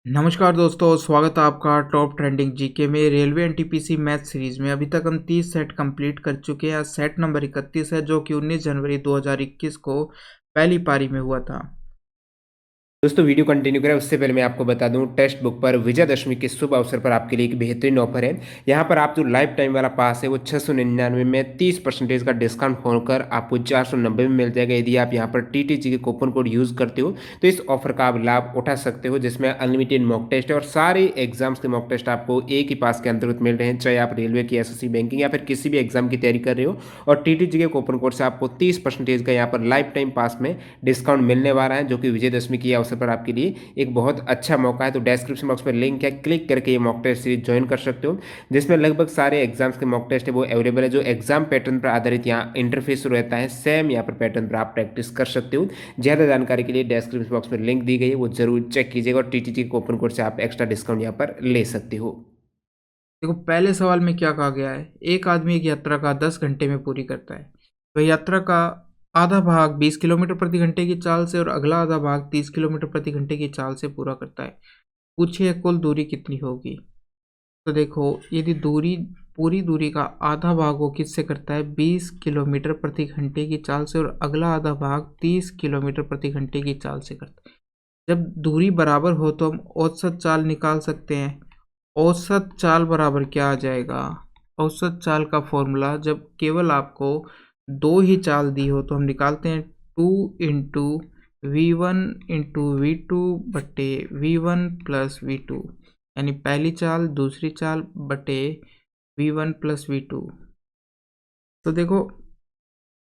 नमस्कार दोस्तों, स्वागत है आपका टॉप ट्रेंडिंग जीके में। रेलवे एनटीपीसी मैथ सीरीज में अभी तक हम 30 सेट कंप्लीट कर चुके हैं। सेट नंबर 31 है जो कि 19 जनवरी 2021 को पहली पारी में हुआ था। दोस्तों वीडियो कंटिन्यू करें उससे पहले मैं आपको बता दूं, टेक्स्ट बुक पर विजयदशमी के शुभ अवसर पर आपके लिए एक बेहतरीन ऑफर है। यहां पर आप जो लाइफ टाइम वाला पास है वो 699 में 30% का डिस्काउंट होकर आपको 490 में मिल जाएगा। यदि आप यहां पर टीटीजी के कूपन कोड यूज़ करते हो तो इस ऑफर का आप लाभ उठा सकते हो, जिसमें अनलिमिटेड मॉक टेस्ट है और सारे एग्जाम्स के मॉक टेस्ट आपको एक ही पास के अंतर्गत मिल रहे हैं। चाहे आप रेलवे की, एसएससी, बैंकिंग या फिर किसी भी एग्जाम की तैयारी कर रहे हो, और टीटीजी के कूपन कोड से आपको 30% का यहाँ पर लाइफ टाइम पास में डिस्काउंट मिलने वाला है, जो कि विजयदशमी के अवसर पर आपके लिए एक बहुत अच्छा मौका है। तो डिस्क्रिप्शन बॉक्स में लिंक है, क्लिक करके ये मॉक टेस्ट सीरीज ज्वाइन कर सकते हो, जिसमें लगभग सारे एग्जाम्स के मॉक टेस्ट है वो अवेलेबल है। जो एग्जाम पैटर्न पर आधारित यहाँ इंटरफेस रहता है, सेम यहाँ पर पैटर्न पर आप प्रैक्टिस कर सकते हो। ज़्यादा जानकारी के लिए डिस्क्रिप्शन बॉक्स में लिंक दी गई है, वो जरूर चेक कीजिएगा और टीटीटी के कूपन कोड से आप एक्स्ट्रा डिस्काउंट यहाँ पर ले सकते हो। देखो, पहले सवाल में क्या कहा गया है, एक आदमी एक यात्रा का 10 घंटे में पूरी करता है। वह यात्रा का आधा भाग 20 किलोमीटर प्रति घंटे की चाल से और अगला आधा भाग 30 किलोमीटर प्रति घंटे की चाल से पूरा करता है। पूछिए कुल दूरी कितनी होगी। तो देखो, यदि पूरी दूरी का आधा भाग वो किससे करता है, 20 किलोमीटर प्रति घंटे की चाल से, और अगला आधा भाग 30 किलोमीटर प्रति घंटे की चाल से करता है। जब दूरी बराबर हो तो हम औसत चाल निकाल सकते हैं। औसत चाल बराबर क्या आ जाएगा, औसत चाल का फॉर्मूला, जब केवल आपको दो ही चाल दी हो तो हम निकालते हैं 2 × V1 × V2 बटे V1 + V2, यानी पहली चाल दूसरी चाल बटे V1 + V2। तो देखो,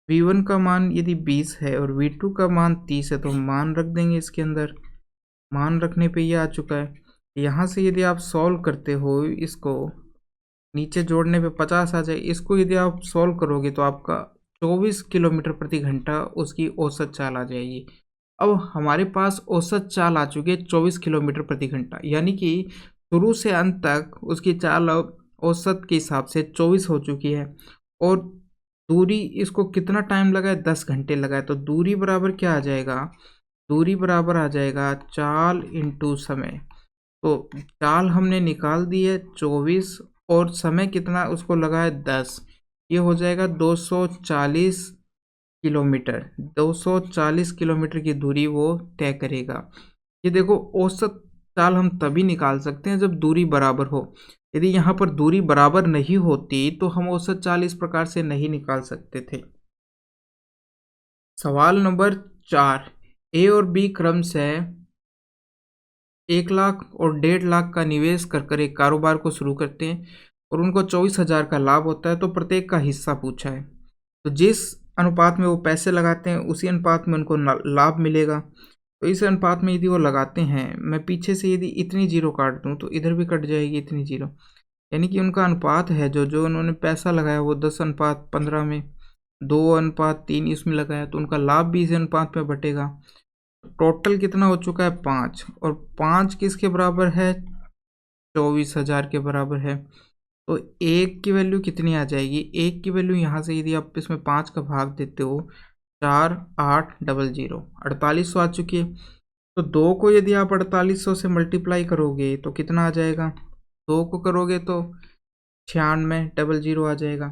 V1 का मान यदि 20 है और V2 का मान 30 है तो हम मान रख देंगे इसके अंदर। मान रखने पे ये आ चुका है। यहाँ से यदि आप सॉल्व करते हो इसको, नीचे जोड़ने पे 50 आ जाए। इसको यदि आप सॉल्व करोगे तो आपका 24 किलोमीटर प्रति घंटा उसकी औसत चाल आ जाएगी। अब हमारे पास औसत चाल आ चुकी है 24 किलोमीटर प्रति घंटा, यानी कि शुरू से अंत तक उसकी चाल अब औसत के हिसाब से 24 हो चुकी है। और दूरी, इसको कितना टाइम लगा है, 10 घंटे लगा है। तो दूरी बराबर क्या आ जाएगा, दूरी बराबर आ जाएगा चाल इंटू समय। तो चाल हमने निकाल दी है 24, और समय कितना उसको लगा है 10। ये हो जाएगा 240 किलोमीटर। 240 किलोमीटर की दूरी वो तय करेगा। ये देखो, औसत चाल हम तभी निकाल सकते हैं जब दूरी बराबर हो। यदि यहाँ पर दूरी बराबर नहीं होती तो हम औसत चाल इस प्रकार से नहीं निकाल सकते थे। सवाल नंबर 4, ए और बी क्रम से 1 लाख और 1.5 लाख का निवेश कर एक कारोबार को शुरू करते हैं और उनको 24,000 का लाभ होता है। तो प्रत्येक का हिस्सा पूछा है। तो जिस अनुपात में वो पैसे लगाते हैं उसी अनुपात में उनको लाभ मिलेगा। तो इस अनुपात में यदि वो लगाते हैं, मैं पीछे से यदि इतनी जीरो काट दूं तो इधर भी कट जाएगी इतनी जीरो, यानी कि उनका अनुपात है जो जो उन्होंने पैसा लगाया वो 10:15 में, 2:3 इसमें लगाया, तो उनका लाभ भी इस अनुपात में बटेगा। टोटल कितना हो चुका है, 5, और 5 किसके बराबर है, 24,000 के बराबर है। तो एक की वैल्यू कितनी आ जाएगी, एक की वैल्यू यहाँ से यदि आप इसमें 5 का भाग देते हो, 4 8 00 4800 आ चुकी है। तो 2 को यदि आप 4800 से मल्टीप्लाई करोगे तो कितना आ जाएगा, 2 को करोगे तो 9600 आ जाएगा।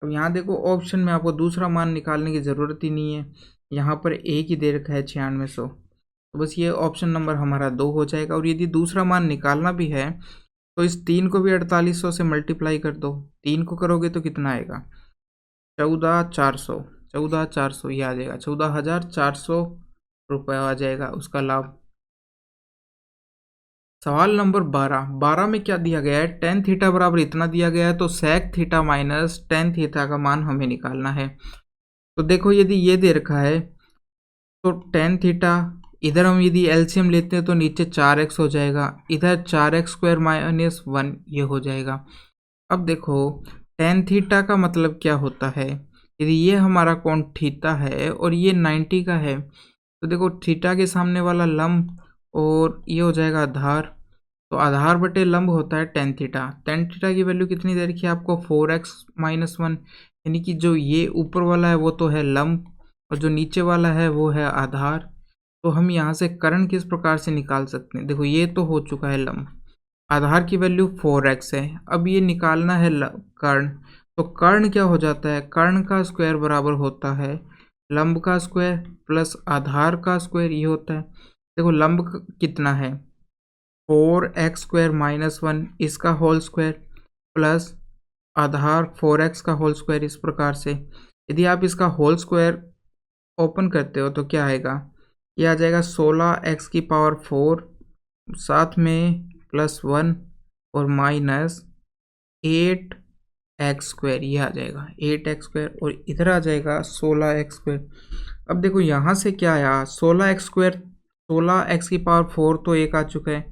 अब यहाँ देखो, ऑप्शन में आपको दूसरा मान निकालने की ज़रूरत ही नहीं है, यहाँ पर एक ही दे रखा है 9600। तो बस ये ऑप्शन नंबर हमारा 2 हो जाएगा। और यदि दूसरा मान निकालना भी है तो इस 3 को भी 4800 से मल्टीप्लाई कर दो। 3 को करोगे तो कितना आएगा, 14,400। 14,400 ये आ जाएगा, 14,400 रुपये आ जाएगा उसका लाभ। सवाल नंबर 12 में क्या दिया गया है, टेन थीटा बराबर इतना दिया गया है, तो sec theta minus ten theta का मान हमें निकालना है। तो देखो, यदि ये दे रखा है तो टेन थीटा, इधर हम यदि एलसीएम लेते हैं तो नीचे 4x हो जाएगा, इधर 4x² - 1 ये हो जाएगा। अब देखो, टेन थीटा का मतलब क्या होता है, यदि ये हमारा कोण थीटा है और ये 90 का है, तो देखो थीटा के सामने वाला लंब और ये हो जाएगा आधार। तो आधार बटे लंब होता है टेन थीटा। टेन थीटा की वैल्यू कितनी दे रखी है आपको, 4x - 1, यानी कि जो ये ऊपर वाला है वो तो है लंब और जो नीचे वाला है वो है आधार। तो हम यहाँ से कर्ण किस प्रकार से निकाल सकते हैं। देखो ये तो हो चुका है लंब, आधार की वैल्यू 4x है। अब ये निकालना है कर्ण, तो कर्ण क्या हो जाता है, कर्ण का स्क्वायर बराबर होता है लंब का स्क्वायर प्लस आधार का स्क्वायर, ये होता है। देखो लंब कितना है 4x² -1 इसका होल स्क्वायर प्लस आधार 4x का होल स्क्वायर। इस प्रकार से यदि आप इसका होल स्क्वायर ओपन करते हो तो क्या आएगा, ये आ जाएगा 16x⁴, साथ में +1 और -8x², ये आ जाएगा 8x², और इधर आ जाएगा 16x²। अब देखो यहाँ से क्या आया 16x², 16x⁴ तो एक आ चुका है,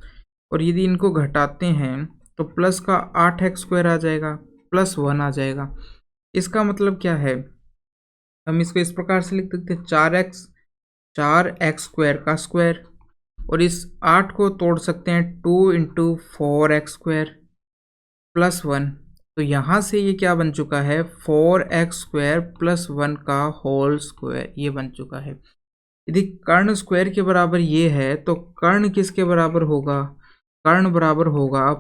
और यदि इनको घटाते हैं तो प्लस का 8x² आ जाएगा, +1 आ जाएगा। इसका मतलब क्या है, हम इसको इस प्रकार से लिख सकते हैं 4x² का स्क्वायर, और इस 8 को तोड़ सकते हैं 2 × 4x² +1। तो यहाँ से ये क्या बन चुका है 4x² +1 का होल स्क्वायर, ये बन चुका है। यदि कर्ण स्क्वायर के बराबर ये है तो कर्ण किसके बराबर होगा, कर्ण बराबर होगा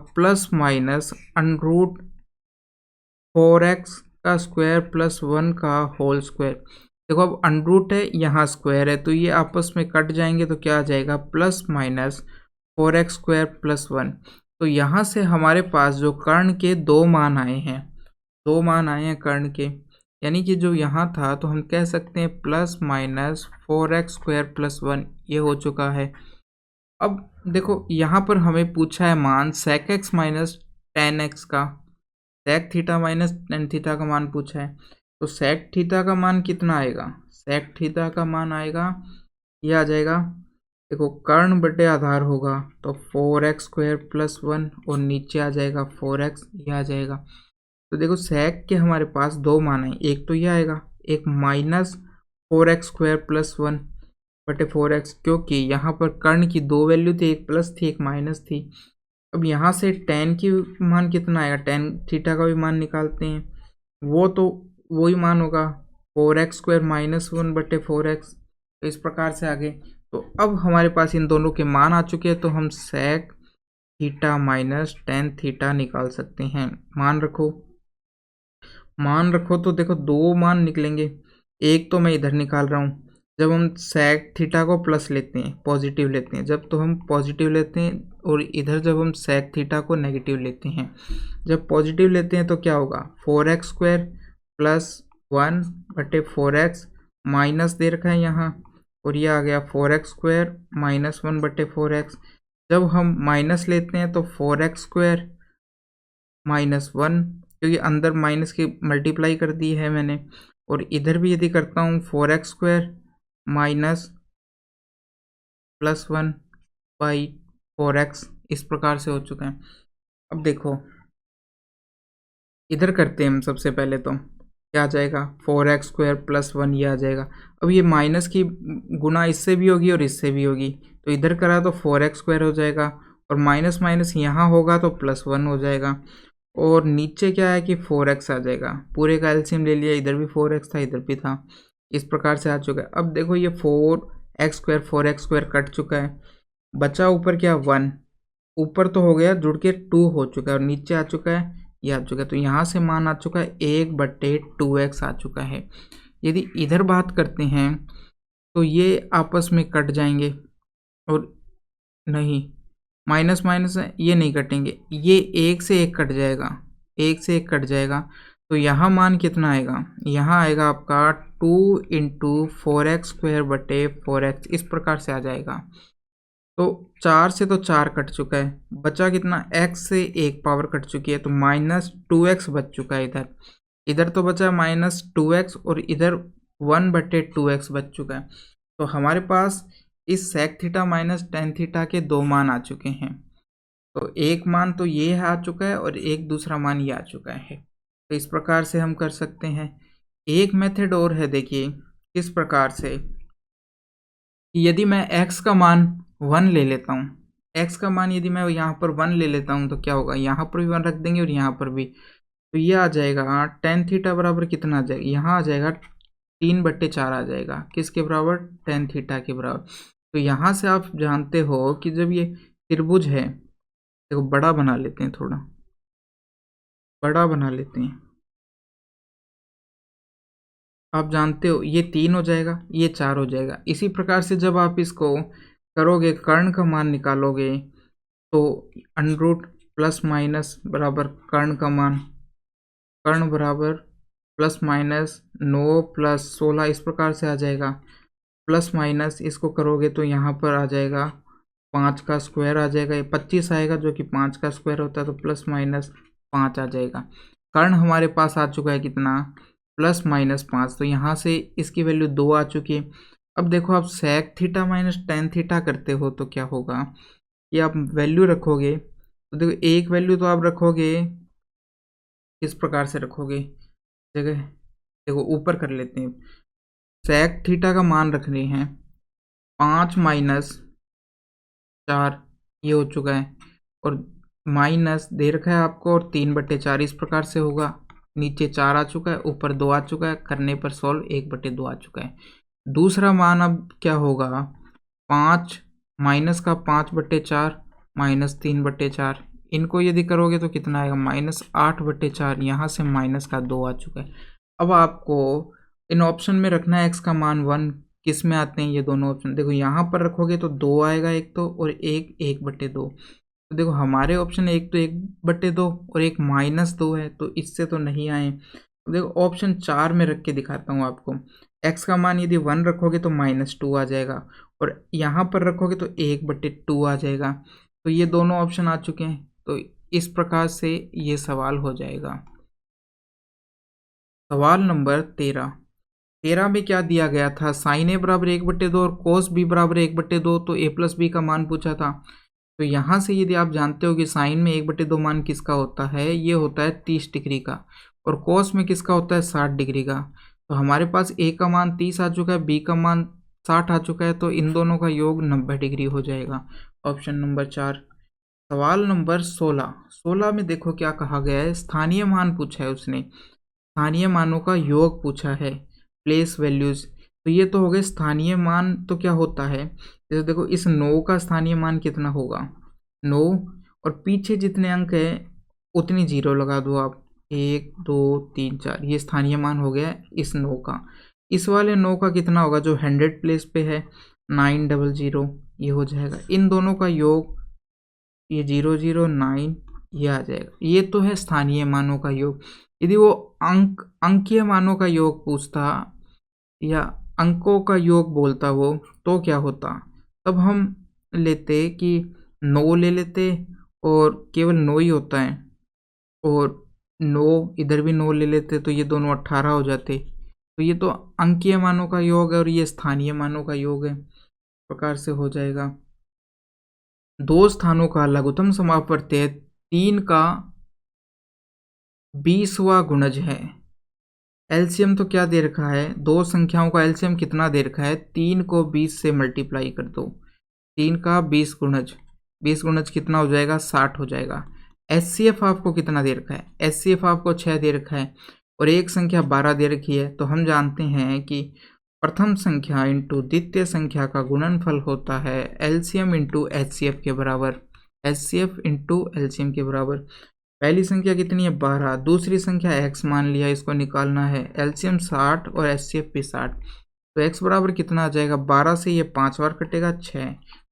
±√4x का स्क्वायर +1 का होल स्क्वायर। देखो अब √ है, यहाँ स्क्वायर है, तो ये आपस में कट जाएंगे, तो क्या आ जाएगा ±4x² +1। तो यहाँ से हमारे पास जो कर्ण के दो मान आए हैं कर्ण के, यानी कि जो यहाँ था तो हम कह सकते हैं ±4x² +1, ये हो चुका है। अब देखो यहाँ पर हमें पूछा है मान sec x - tan x का, sec θ - tan θ का मान पूछा है, तो sec θ का मान कितना आएगा, sec θ का मान आएगा, ये आ जाएगा, देखो कर्ण बटे आधार होगा तो 4x² +1, और नीचे आ जाएगा 4x, ये आ जाएगा। तो देखो sec के हमारे पास दो मान है, एक तो ये आएगा, एक -4x² +1 बटे 4x, क्योंकि यहाँ पर कर्ण की दो वैल्यू थी, एक प्लस थी एक माइनस थी। अब यहाँ से tan की मान कितना आएगा, tan θ का भी मान निकालते हैं, वो तो वही मान होगा 4x² -1 बटे 4x। तो इस प्रकार से आगे, तो अब हमारे पास इन दोनों के मान आ चुके हैं, तो हम sec θ - tan θ निकाल सकते हैं। मान रखो तो देखो दो मान निकलेंगे, एक तो मैं इधर निकाल रहा हूँ, जब हम sec θ को प्लस लेते हैं, पॉजिटिव लेते हैं, जब तो हम पॉजिटिव लेते हैं, और इधर जब हम sec θ को नेगेटिव लेते हैं, जब पॉजिटिव लेते हैं तो क्या होगा 4x² +1 बटे 4x, माइनस दे रखा है यहाँ, और ये आ गया 4x² -1 बटे 4x। जब हम माइनस लेते हैं तो 4x² -1, क्योंकि अंदर माइनस की मल्टीप्लाई कर दी है मैंने, और इधर भी यदि करता हूँ 4x² -+1 बाई 4x, इस प्रकार से हो चुका है। अब देखो इधर करते हैं हम, सबसे पहले तो क्या आ जाएगा 4x² +1, ये आ जाएगा। अब ये माइनस की गुना इससे भी होगी और इससे भी होगी, तो इधर करा तो 4x² हो जाएगा, और माइनस माइनस यहाँ होगा तो +1 हो जाएगा, और नीचे क्या है कि 4x आ जाएगा, पूरे का एलसीएम ले लिया, इधर भी 4x था इधर भी था, इस प्रकार से आ चुका है। अब देखो ये 4x² कट चुका है, बचा ऊपर क्या 1, ऊपर तो हो गया जुड़ के 2 हो चुका है, और नीचे आ चुका है, ये आ चुका है, तो यहाँ से मान आ चुका है 1/2x आ चुका है। यदि इधर बात करते हैं तो ये आपस में कट जाएंगे, और नहीं माइनस माइनस है, ये नहीं कटेंगे, ये 1 से 1 कट जाएगा, 1 से 1 कट जाएगा, तो यहाँ मान कितना आएगा, यहाँ आएगा आपका 2 × 4x² बटे 4x, इस प्रकार से आ जाएगा। तो 4 से तो 4 कट चुका है, बचा कितना, x से 1 पावर कट चुकी है, तो -2x बच चुका है। इधर तो बचा -2x, और इधर 1/2x बच चुका है। तो हमारे पास इस sec θ - tan θ के दो मान आ चुके हैं, तो एक मान तो ये आ चुका है और एक दूसरा मान ये आ चुका है। तो इस प्रकार से हम कर सकते हैं। एक मेथड और है, देखिए किस प्रकार से, यदि मैं x का मान 1 ले लेता हूँ, x का मान यदि मैं यहाँ पर 1 ले लेता हूँ तो क्या होगा, यहाँ पर भी 1 रख देंगे और यहाँ पर भी, तो ये आ जाएगा tan θ बराबर कितना आ जाएगा, यहाँ आ जाएगा 3/4 आ जाएगा, किसके बराबर, tan θ के बराबर। तो यहाँ से आप जानते हो कि जब ये त्रिभुज है, देखो बड़ा बना लेते हैं, थोड़ा बड़ा बना लेते हैं। आप जानते हो ये 3 हो जाएगा, ये 4 हो जाएगा। इसी प्रकार से जब आप इसको करोगे, कर्ण का मान निकालोगे, तो अंडरूट प्लस माइनस बराबर कर्ण का मान, कर्ण बराबर प्लस माइनस 9 प्लस 16 इस प्रकार से आ जाएगा। प्लस माइनस इसको करोगे तो यहाँ पर आ जाएगा 5 का स्क्वायर आ जाएगा, ये 25 आएगा जो कि 5 का स्क्वायर होता है, तो प्लस माइनस 5 आ जाएगा। कर्ण हमारे पास आ चुका है कितना, प्लस माइनस 5, तो यहाँ से इसकी वैल्यू 2 आ चुकी है। अब देखो आप sec theta minus ten theta करते हो तो क्या होगा, कि आप वैल्यू रखोगे, तो देखो एक वैल्यू तो आप रखोगे, किस प्रकार से रखोगे, जगह देखो ऊपर कर लेते हैं। सेक थीटा का मान रख रहे हैं 5 माइनस 4, ये हो चुका है, और माइनस दे रखा है आपको, और 3/4 इस प्रकार से होगा। नीचे 4 आ चुका है, ऊपर 2 आ चुका है, करने पर सॉल्व 1/2 आ चुका है। दूसरा मान अब क्या होगा, 5 माइनस का 5/4 माइनस 3/4, इनको यदि करोगे तो कितना आएगा, माइनस 8/4, यहाँ से माइनस का 2 आ चुका है। अब आपको इन ऑप्शन में रखना है एक्स का मान 1, किस में आते हैं ये दोनों ऑप्शन, देखो यहाँ पर रखोगे तो 2 आएगा एक तो, और एक 1/2। तो देखो हमारे ऑप्शन एक तो 1/2 और एक -2 है, तो इससे तो नहीं आए। तो देखो ऑप्शन 4 में रख के दिखाता हूँ आपको। एक्स का मान यदि 1 रखोगे तो -2 आ जाएगा, और यहाँ पर रखोगे तो 1/2 आ जाएगा। तो ये दोनों ऑप्शन आ चुके हैं, तो इस प्रकार से ये सवाल हो जाएगा। सवाल नंबर 13 में क्या दिया गया था, साइन ए बराबर 1/2 और कोस बी बराबर 1/2, तो ए प्लस बी का मान पूछा था। तो यहाँ से यदि आप जानते हो कि साइन में 1/2 मान किसका होता है, ये होता है 30 डिग्री का, और कोस में किसका होता है 60 डिग्री का। तो हमारे पास ए का मान 30 आ चुका है, बी का मान 60 आ चुका है, तो इन दोनों का योग 90 डिग्री हो जाएगा। Option number 4। सवाल नंबर 16 में देखो क्या कहा गया है, स्थानीय मान पूछा है उसने, स्थानीय मानों का योग पूछा है, प्लेस वैल्यूज। तो ये तो हो गए स्थानीय मान, तो क्या होता है, जैसे देखो इस 9 का स्थानीय मान कितना होगा 9, और पीछे जितने अंक है उतनी जीरो लगा दो आप, 1 2 3 4, ये स्थानीय मान हो गया इस 9 का। इस वाले 9 का कितना होगा जो 100 प्लेस पे है, 900, ये हो जाएगा। इन दोनों का योग, ये 009, ये आ जाएगा। ये तो है स्थानीय मानों का योग। यदि वो अंकीय मानों का योग पूछता या अंकों का योग बोलता वो, तो क्या होता, तब हम लेते कि 9 ले लेते, और केवल 9 ही होता है, और 9 इधर भी 9 ले लेते, तो ये दोनों 18 हो जाते। तो ये तो अंकीय मानों का योग है, और ये स्थानीय मानों का योग है, प्रकार से हो जाएगा। दो स्थानों का लघुत्तम समापवर्त्य 3 का 20वां गुणज है। एलसीएम तो क्या दे रखा है, दो संख्याओं का एलसीएम कितना दे रखा है, 3 को 20 से मल्टीप्लाई कर दो, 3 का 20 गुणज, 20 गुणज कितना हो जाएगा 60 हो जाएगा। एचसीएफ आपको कितना दे रखा है, एचसीएफ आपको 6 दे रखा है, और एक संख्या 12 दे रखी है। तो हम जानते हैं कि प्रथम संख्या इंटू द्वितीय संख्या का गुणनफल होता है एलसीएम इंटू एचसीएफ के बराबर, एचसीएफ इंटू एलसीएम के बराबर। पहली संख्या कितनी है 12, दूसरी संख्या x मान लिया, इसको निकालना है, एलसीएम 60 और एचसीएफ भी 60, तो x बराबर कितना आ जाएगा, 12 से ये 5 बार कटेगा 6,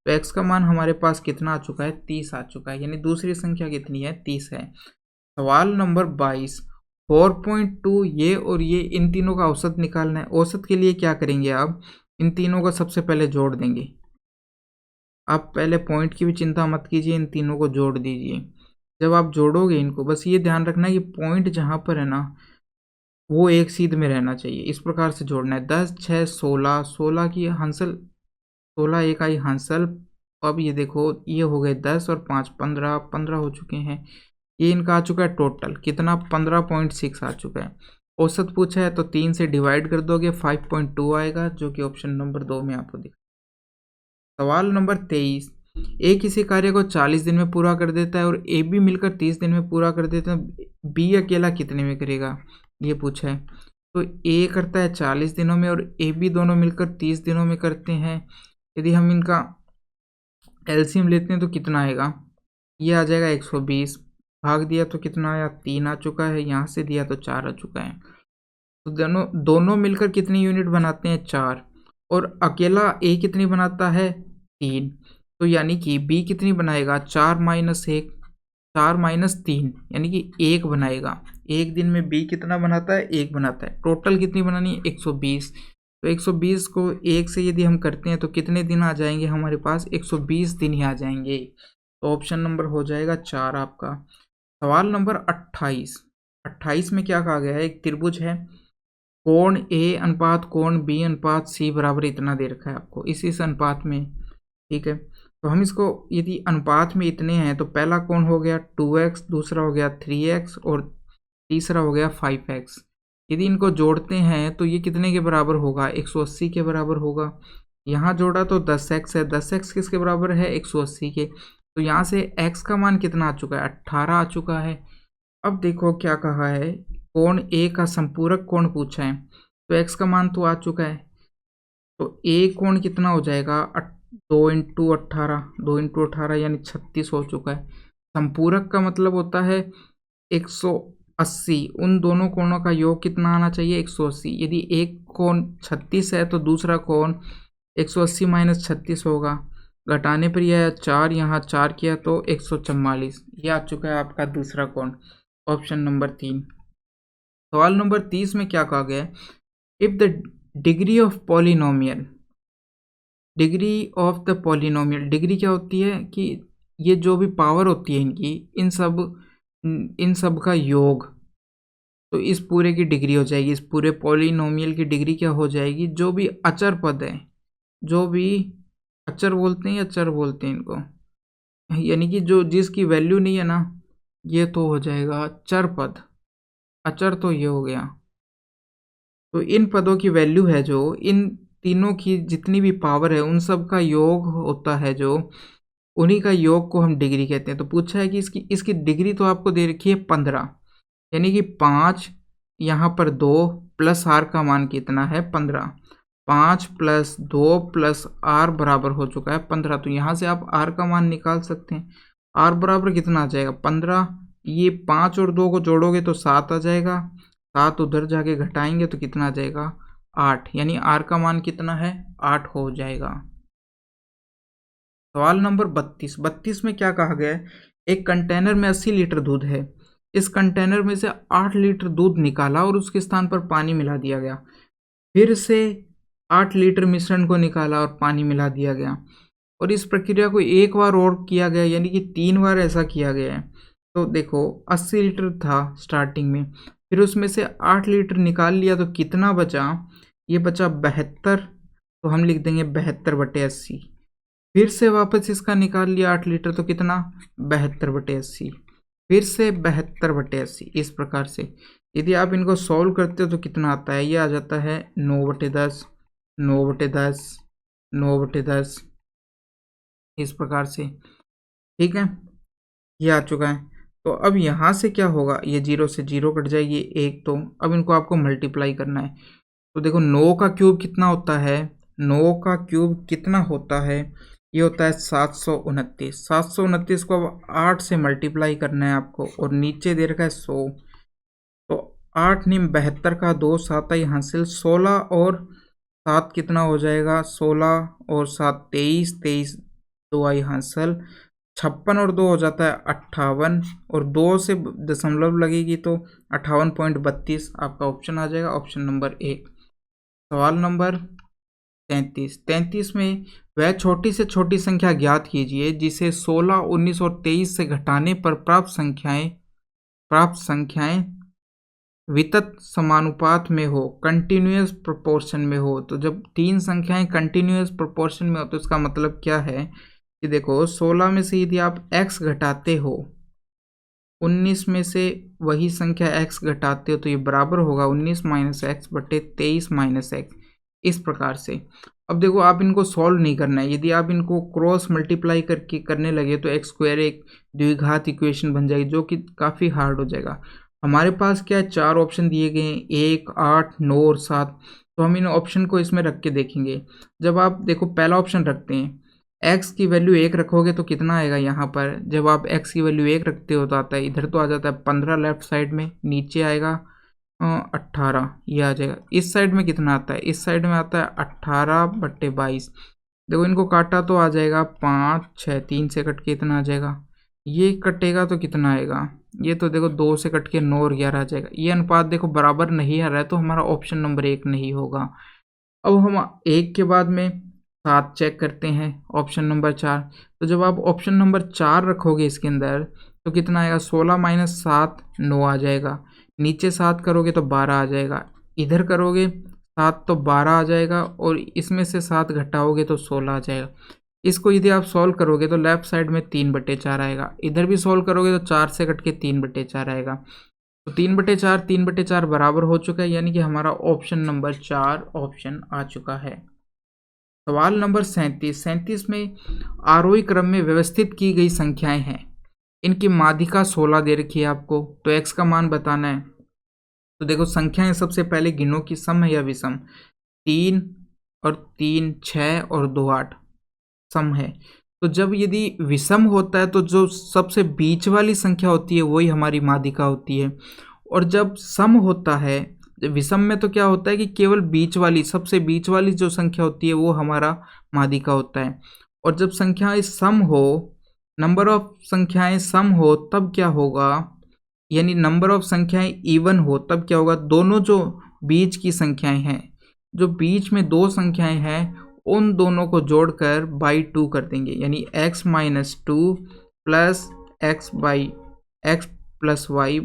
तो x का मान हमारे पास कितना आ चुका है 30 आ चुका है, यानी दूसरी संख्या कितनी है 30 है। सवाल नंबर 22, 4.2 ये और ये, इन तीनों का औसत निकालना है। औसत के लिए क्या करेंगे आप, इन तीनों का सबसे पहले जोड़ देंगे। आप पहले पॉइंट की भी चिंता मत कीजिए, इन तीनों को जोड़ दीजिए। जब आप जोड़ोगे इनको, बस ये ध्यान रखना है कि पॉइंट जहाँ पर है ना वो एक सीध में रहना चाहिए, इस प्रकार से जोड़ना है। 10 6 16, 16 की हंसल, 16 एक आई हंसल। अब ये देखो ये हो गए 10 और 5 15, 15 हो चुके हैं। ये इनका आ चुका है टोटल कितना, 15.6 आ चुका है। औसत पूछा है तो 3 से डिवाइड कर दोगे, 5.2 आएगा, जो कि ऑप्शन नंबर 2 में आपको दिखा। सवाल नंबर 23, ए किसी कार्य को 40 दिन में पूरा कर देता है और ए बी मिलकर 30 दिन में पूरा कर देता है, बी अकेला कितने में करेगा, ये पूछा है। तो ए करता है 40 दिनों में और ए बी दोनों मिलकर 30 दिनों में करते हैं, यदि हम इनका एलसीएम लेते हैं तो कितना आएगा, ये आ जाएगा 120, भाग दिया तो कितना आया 3 आ चुका है, यहाँ से दिया तो 4 आ चुका है। तो दोनों दोनों मिलकर कितनी यूनिट बनाते हैं 4, और अकेला ए कितनी बनाता है 3। तो यानी कि बी कितनी बनाएगा 4 माइनस 1, 4 माइनस 3 यानी कि 1 बनाएगा। एक दिन में बी कितना बनाता है 1 बनाता है। टोटल कितनी बनानी है 120। तो 120 को 1 से यदि हम करते हैं तो कितने दिन आ जाएंगे हमारे पास 120 दिन ही आ जाएंगे। तो ऑप्शन नंबर हो जाएगा 4 आपका। सवाल नंबर 28। 28 में क्या कहा गया है, एक त्रिभुज है, कोण ए अनुपात कोण बी अनुपात सी बराबर इतना दे रखा है आपको इस अनुपात में, ठीक है। तो हम इसको यदि अनुपात में इतने हैं तो पहला कोण हो गया 2x, दूसरा हो गया 3x और तीसरा हो गया 5x। यदि इनको जोड़ते हैं तो ये कितने के बराबर होगा 180 के बराबर होगा। यहाँ जोड़ा तो 10x है, 10x किसके बराबर है 180 के। तो यहाँ से x का मान कितना आ चुका है 18 आ चुका है। अब देखो क्या कहा है, कोण ए का संपूरक कोण पूछा है, तो x का मान तो आ चुका है। तो ए कोण कितना हो जाएगा 2 इंटू 18, 2 इंटू 18 यानी 36 हो चुका है। संपूरक का मतलब होता है 180, उन दोनों कोणों का योग कितना आना चाहिए 180। यदि एक कोण 36 है तो दूसरा कोण 180 माइनस 36 होगा, घटाने पर यह 4, यहाँ 4 किया तो 144, यह आ चुका है आपका दूसरा कोण, ऑप्शन नंबर 3। सवाल नंबर 30 में क्या कहा गया है, if the degree of polynomial, degree of the polynomial, degree क्या होती है कि ये जो भी पावर होती है इनकी, इन सब का योग, तो इस पूरे की डिग्री हो जाएगी, इस पूरे पॉलिनोमियल की डिग्री क्या हो जाएगी, जो भी अचर पद है, जो भी अचर बोलते हैं या चर बोलते हैं इनको, यानी कि जो जिसकी वैल्यू नहीं है ना, ये तो हो जाएगा चर पद, अचर तो ये हो गया। तो इन पदों की वैल्यू है जो, इन तीनों की जितनी भी पावर है उन सब का योग होता है, जो उन्हीं का योग को हम डिग्री कहते हैं। तो पूछा है कि इसकी डिग्री तो आपको दे रखी है 15, यानी कि 5 यहाँ पर 2 प्लस आर का मान कितना है 15, 5 प्लस 2 प्लस आर बराबर हो चुका है 15। तो यहाँ से आप आर का मान निकाल सकते हैं। आर बराबर कितना आ जाएगा 15, ये 5 और 2 को जोड़ोगे तो 7 आ जाएगा, 7 उधर जाके घटाएंगे तो कितना आ जाएगा 8, यानी आर का मान कितना है 8 हो जाएगा। सवाल नंबर 32। 32 में क्या कहा गया है, एक कंटेनर में 80 लीटर दूध है, इस कंटेनर में से 8 लीटर दूध निकाला और उसके स्थान पर पानी मिला दिया गया, फिर से 8 लीटर मिश्रण को निकाला और पानी मिला दिया गया, और इस प्रक्रिया को एक बार और किया गया, यानी कि 3 बार ऐसा किया गया है। तो देखो 80 लीटर था स्टार्टिंग में, फिर उसमें से 8 लीटर निकाल लिया तो कितना बचा, ये बचा 72, तो हम लिख देंगे 72/80। फिर से वापस इसका निकाल लिया 8 लीटर तो कितना 72/80, फिर से 72/80। इस प्रकार से यदि आप इनको सॉल्व करते हो तो कितना आता है, ये आ जाता है 9/10, 9/10, 9/10, इस प्रकार से, ठीक है, ये आ चुका है। तो अब यहाँ से क्या होगा, ये 0 से 0 कट जाएगी 1, तो अब इनको आपको मल्टीप्लाई करना है। तो देखो 9 का क्यूब कितना होता है, 9 का क्यूब कितना होता है, ये होता है 729। 729 को अब 8 से मल्टीप्लाई करना है आपको, और नीचे दे रखा है 100, तो 8 निम 72 का 2 7 आई हासिल, 16 और 7 कितना हो जाएगा 16 और 7 23, 23 2 आई हासिल, 56 और 2 हो जाता है 58, और 2 से दशमलव लगेगी तो 58.32 आपका ऑप्शन आ जाएगा, ऑप्शन नंबर 1। सवाल नंबर 33। 33 में वह छोटी से छोटी संख्या ज्ञात कीजिए जिसे 16, 19 और 23 से घटाने पर प्राप्त संख्याएं वितत समानुपात में हो, कंटिन्यूअस प्रोपोर्शन में हो। तो जब 3 संख्याएं कंटिन्यूअस प्रोपोर्शन में हो तो इसका मतलब क्या है कि देखो 16 में से यदि आप x घटाते हो, 19 में से वही संख्या x घटाते हो, तो ये बराबर होगा 19 माइनस एक्स बटे 23 माइनस एक्स, इस प्रकार से। अब देखो आप इनको सॉल्व नहीं करना है, यदि आप इनको क्रॉस मल्टीप्लाई करके करने लगे तो एक्स स्क्वायर एक द्विघात इक्वेशन बन जाएगी, जो कि काफ़ी हार्ड हो जाएगा। हमारे पास क्या है, 4 ऑप्शन दिए गए हैं, 1, 8, 9 और 7। तो हम इन ऑप्शन को इसमें रख के देखेंगे। जब आप देखो पहला ऑप्शन रखते हैं, x की वैल्यू 1 रखोगे तो कितना आएगा यहाँ पर, जब आप x की वैल्यू 1 रखते हो तो आता है इधर, तो आ जाता है 15 लेफ्ट साइड में, नीचे आएगा 18, ये आ जाएगा। इस साइड में कितना आता है, इस साइड में आता है 18/22। देखो इनको काटा तो आ जाएगा 5 6, 3 से कट के इतना आ जाएगा। ये कटेगा तो कितना आएगा, ये तो देखो 2 से कट के 9 और 11 आ जाएगा। ये अनुपात देखो बराबर नहीं आ रहा है, तो हमारा ऑप्शन नंबर 1 नहीं होगा। अब हम 1 के बाद में 7 चेक करते हैं, ऑप्शन नंबर 4। तो जब आप ऑप्शन नंबर 4 रखोगे इसके अंदर तो कितना आएगा, 16 - 7 9 आ जाएगा। नीचे 7 करोगे तो 12 आ जाएगा, इधर करोगे 7 तो 12 आ जाएगा, और इसमें से 7 घटाओगे तो 16 आ जाएगा। इसको यदि आप सॉल्व करोगे तो लेफ्ट साइड में 3/4 आएगा, इधर भी सॉल्व करोगे तो 4 से कट के 3/4 आएगा। तो 3/4 3/4 बराबर हो चुका है, यानी कि हमारा ऑप्शन नंबर 4 ऑप्शन आ चुका है। सवाल नंबर 37 में आरोही क्रम में व्यवस्थित की गई संख्याएं हैं, इनकी माध्यिका 16 दे रखी है आपको, तो x का मान बताना है। तो देखो संख्याएं सबसे पहले गिनो कि सम है या विषम। 3 और 3 6 और 2 8 सम है। तो जब यदि विषम होता है तो जो सबसे बीच वाली संख्या होती है वही हमारी माध्यिका होती है, और जब सम होता है, विषम में तो क्या होता है कि केवल बीच वाली, सबसे बीच वाली जो संख्या होती है वो हमारा माध्यिका होता है। और जब संख्याएं सम हो, नंबर ऑफ संख्याएं सम हो, तब क्या होगा, यानी नंबर ऑफ संख्याएं इवन हो तब क्या होगा, दोनों जो बीच की संख्याएं हैं, जो बीच में दो संख्याएं हैं, उन दोनों को जोड़कर बाई 2 कर देंगे, यानी x - 2 plus x plus y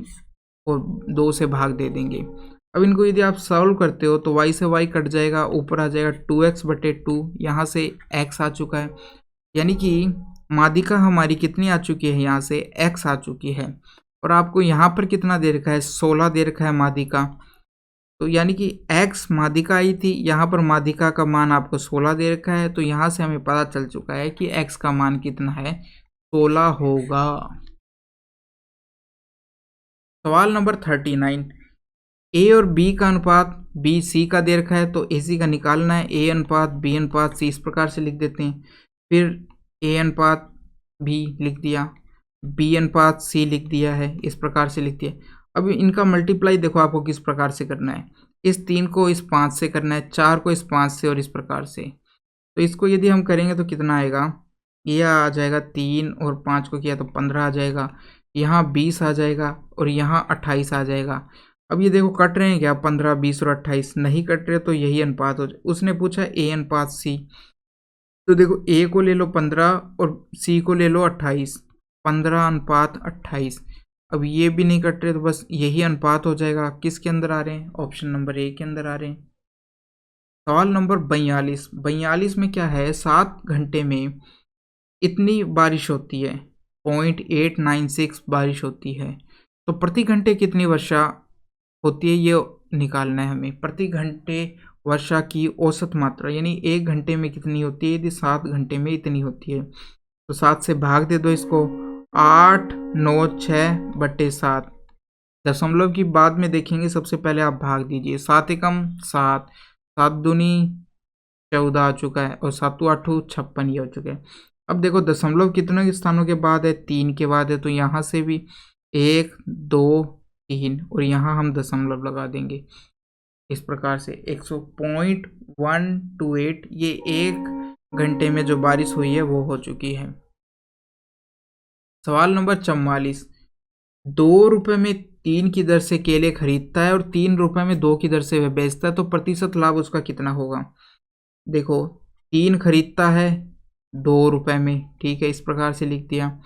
को 2 से भाग दे देंगे। अब इनको यदि आप सॉल्व करते हो तो y से y कट जाएगा, ऊपर आ जाएगा 2x/2, यहाँ से x आ चुका है, यानी कि माध्यिका हमारी कितनी आ चुकी है, यहाँ से x आ चुकी है। और आपको यहाँ पर कितना दे रखा है, 16 दे रखा है माध्यिका, तो यानी कि x माध्यिका आई थी, यहाँ पर माध्यिका का मान आपको 16 दे रखा है, तो यहाँ से हमें पता चल चुका है कि x का मान कितना है, 16 होगा। सवाल नंबर 39, a और b का अनुपात b c का दे रखा है, तो ac का निकालना है। a अनुपात b अनुपात c इस प्रकार से लिख देते हैं, फिर a अनुपात b लिख दिया, b अनुपात c लिख दिया है, इस प्रकार से लिख दिया। अब इनका मल्टीप्लाई देखो आपको किस प्रकार से करना है, इस 3 को इस 5 से करना है, 4 को इस 5 से, और इस प्रकार से। तो इसको यदि हम करेंगे तो कितना आएगा, ये आ जाएगा 3 और 5 को किया तो 15 आ जाएगा, यहाँ 20 आ जाएगा, और यहाँ 28 आ जाएगा। अब ये देखो कट रहे हैं क्या, 15 20 और 28 नहीं कट रहे, तो यही अनुपात हो जाए। उसने पूछा a अनुपात c, तो देखो a को ले लो 15 और c को ले लो 28, 15/28। अब ये भी नहीं कट रहे, तो बस यही अनुपात हो जाएगा। किसके अंदर आ रहे हैं, ऑप्शन नंबर ए के अंदर आ रहे हैं। सवाल नंबर 42 में क्या है, 7 घंटे में इतनी बारिश होती है, 0.896 बारिश होती है, तो प्रति घंटे कितनी वर्षा होती है, ये निकालना है हमें। प्रति घंटे वर्षा की औसत मात्रा, यानी 1 घंटे में कितनी होती है, यदि 7 घंटे में इतनी होती है, तो 7 से भाग दे दो इसको, 8 9 6/7। दशमलव की बाद में देखेंगे, सबसे पहले आप भाग दीजिए, 7 एकम 7, 7 दूनी 14 आ चुका है, और 7 8 56 ये हो चुके हैं। अब देखो दशमलव कितने स्थानों के बाद है, 3 के बाद है, तो यहाँ से भी 1 2 3, और यहाँ हम दशमलव लगा देंगे इस प्रकार से। 100.128 ये 1 घंटे में जो बारिश हुई है वो हो चुकी है। सवाल नंबर 44, 2 रुपये में 3 की दर से केले खरीदता है और 3 रुपये में 2 की दर से वह बेचता है, तो प्रतिशत लाभ उसका कितना होगा। देखो 3 खरीदता है 2 रुपये में, ठीक है, इस प्रकार से लिख दिया,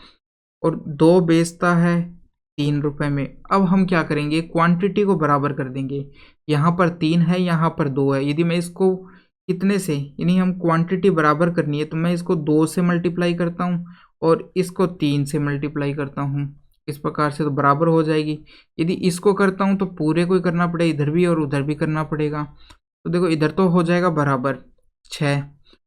और 2 बेचता है 3 रुपये में। अब हम क्या करेंगे, क्वांटिटी को बराबर कर देंगे, यहाँ पर 3 है, यहाँ पर 2 है। यदि मैं इसको कितने से, यानी हम क्वांटिटी बराबर करनी है, तो मैं इसको 2 से मल्टीप्लाई करता हूँ और इसको 3 से मल्टीप्लाई करता हूँ, इस प्रकार से, तो बराबर हो जाएगी। यदि इसको करता हूँ तो पूरे को ही करना पड़ेगा, इधर भी और उधर भी करना पड़ेगा। तो देखो इधर तो हो जाएगा बराबर 6,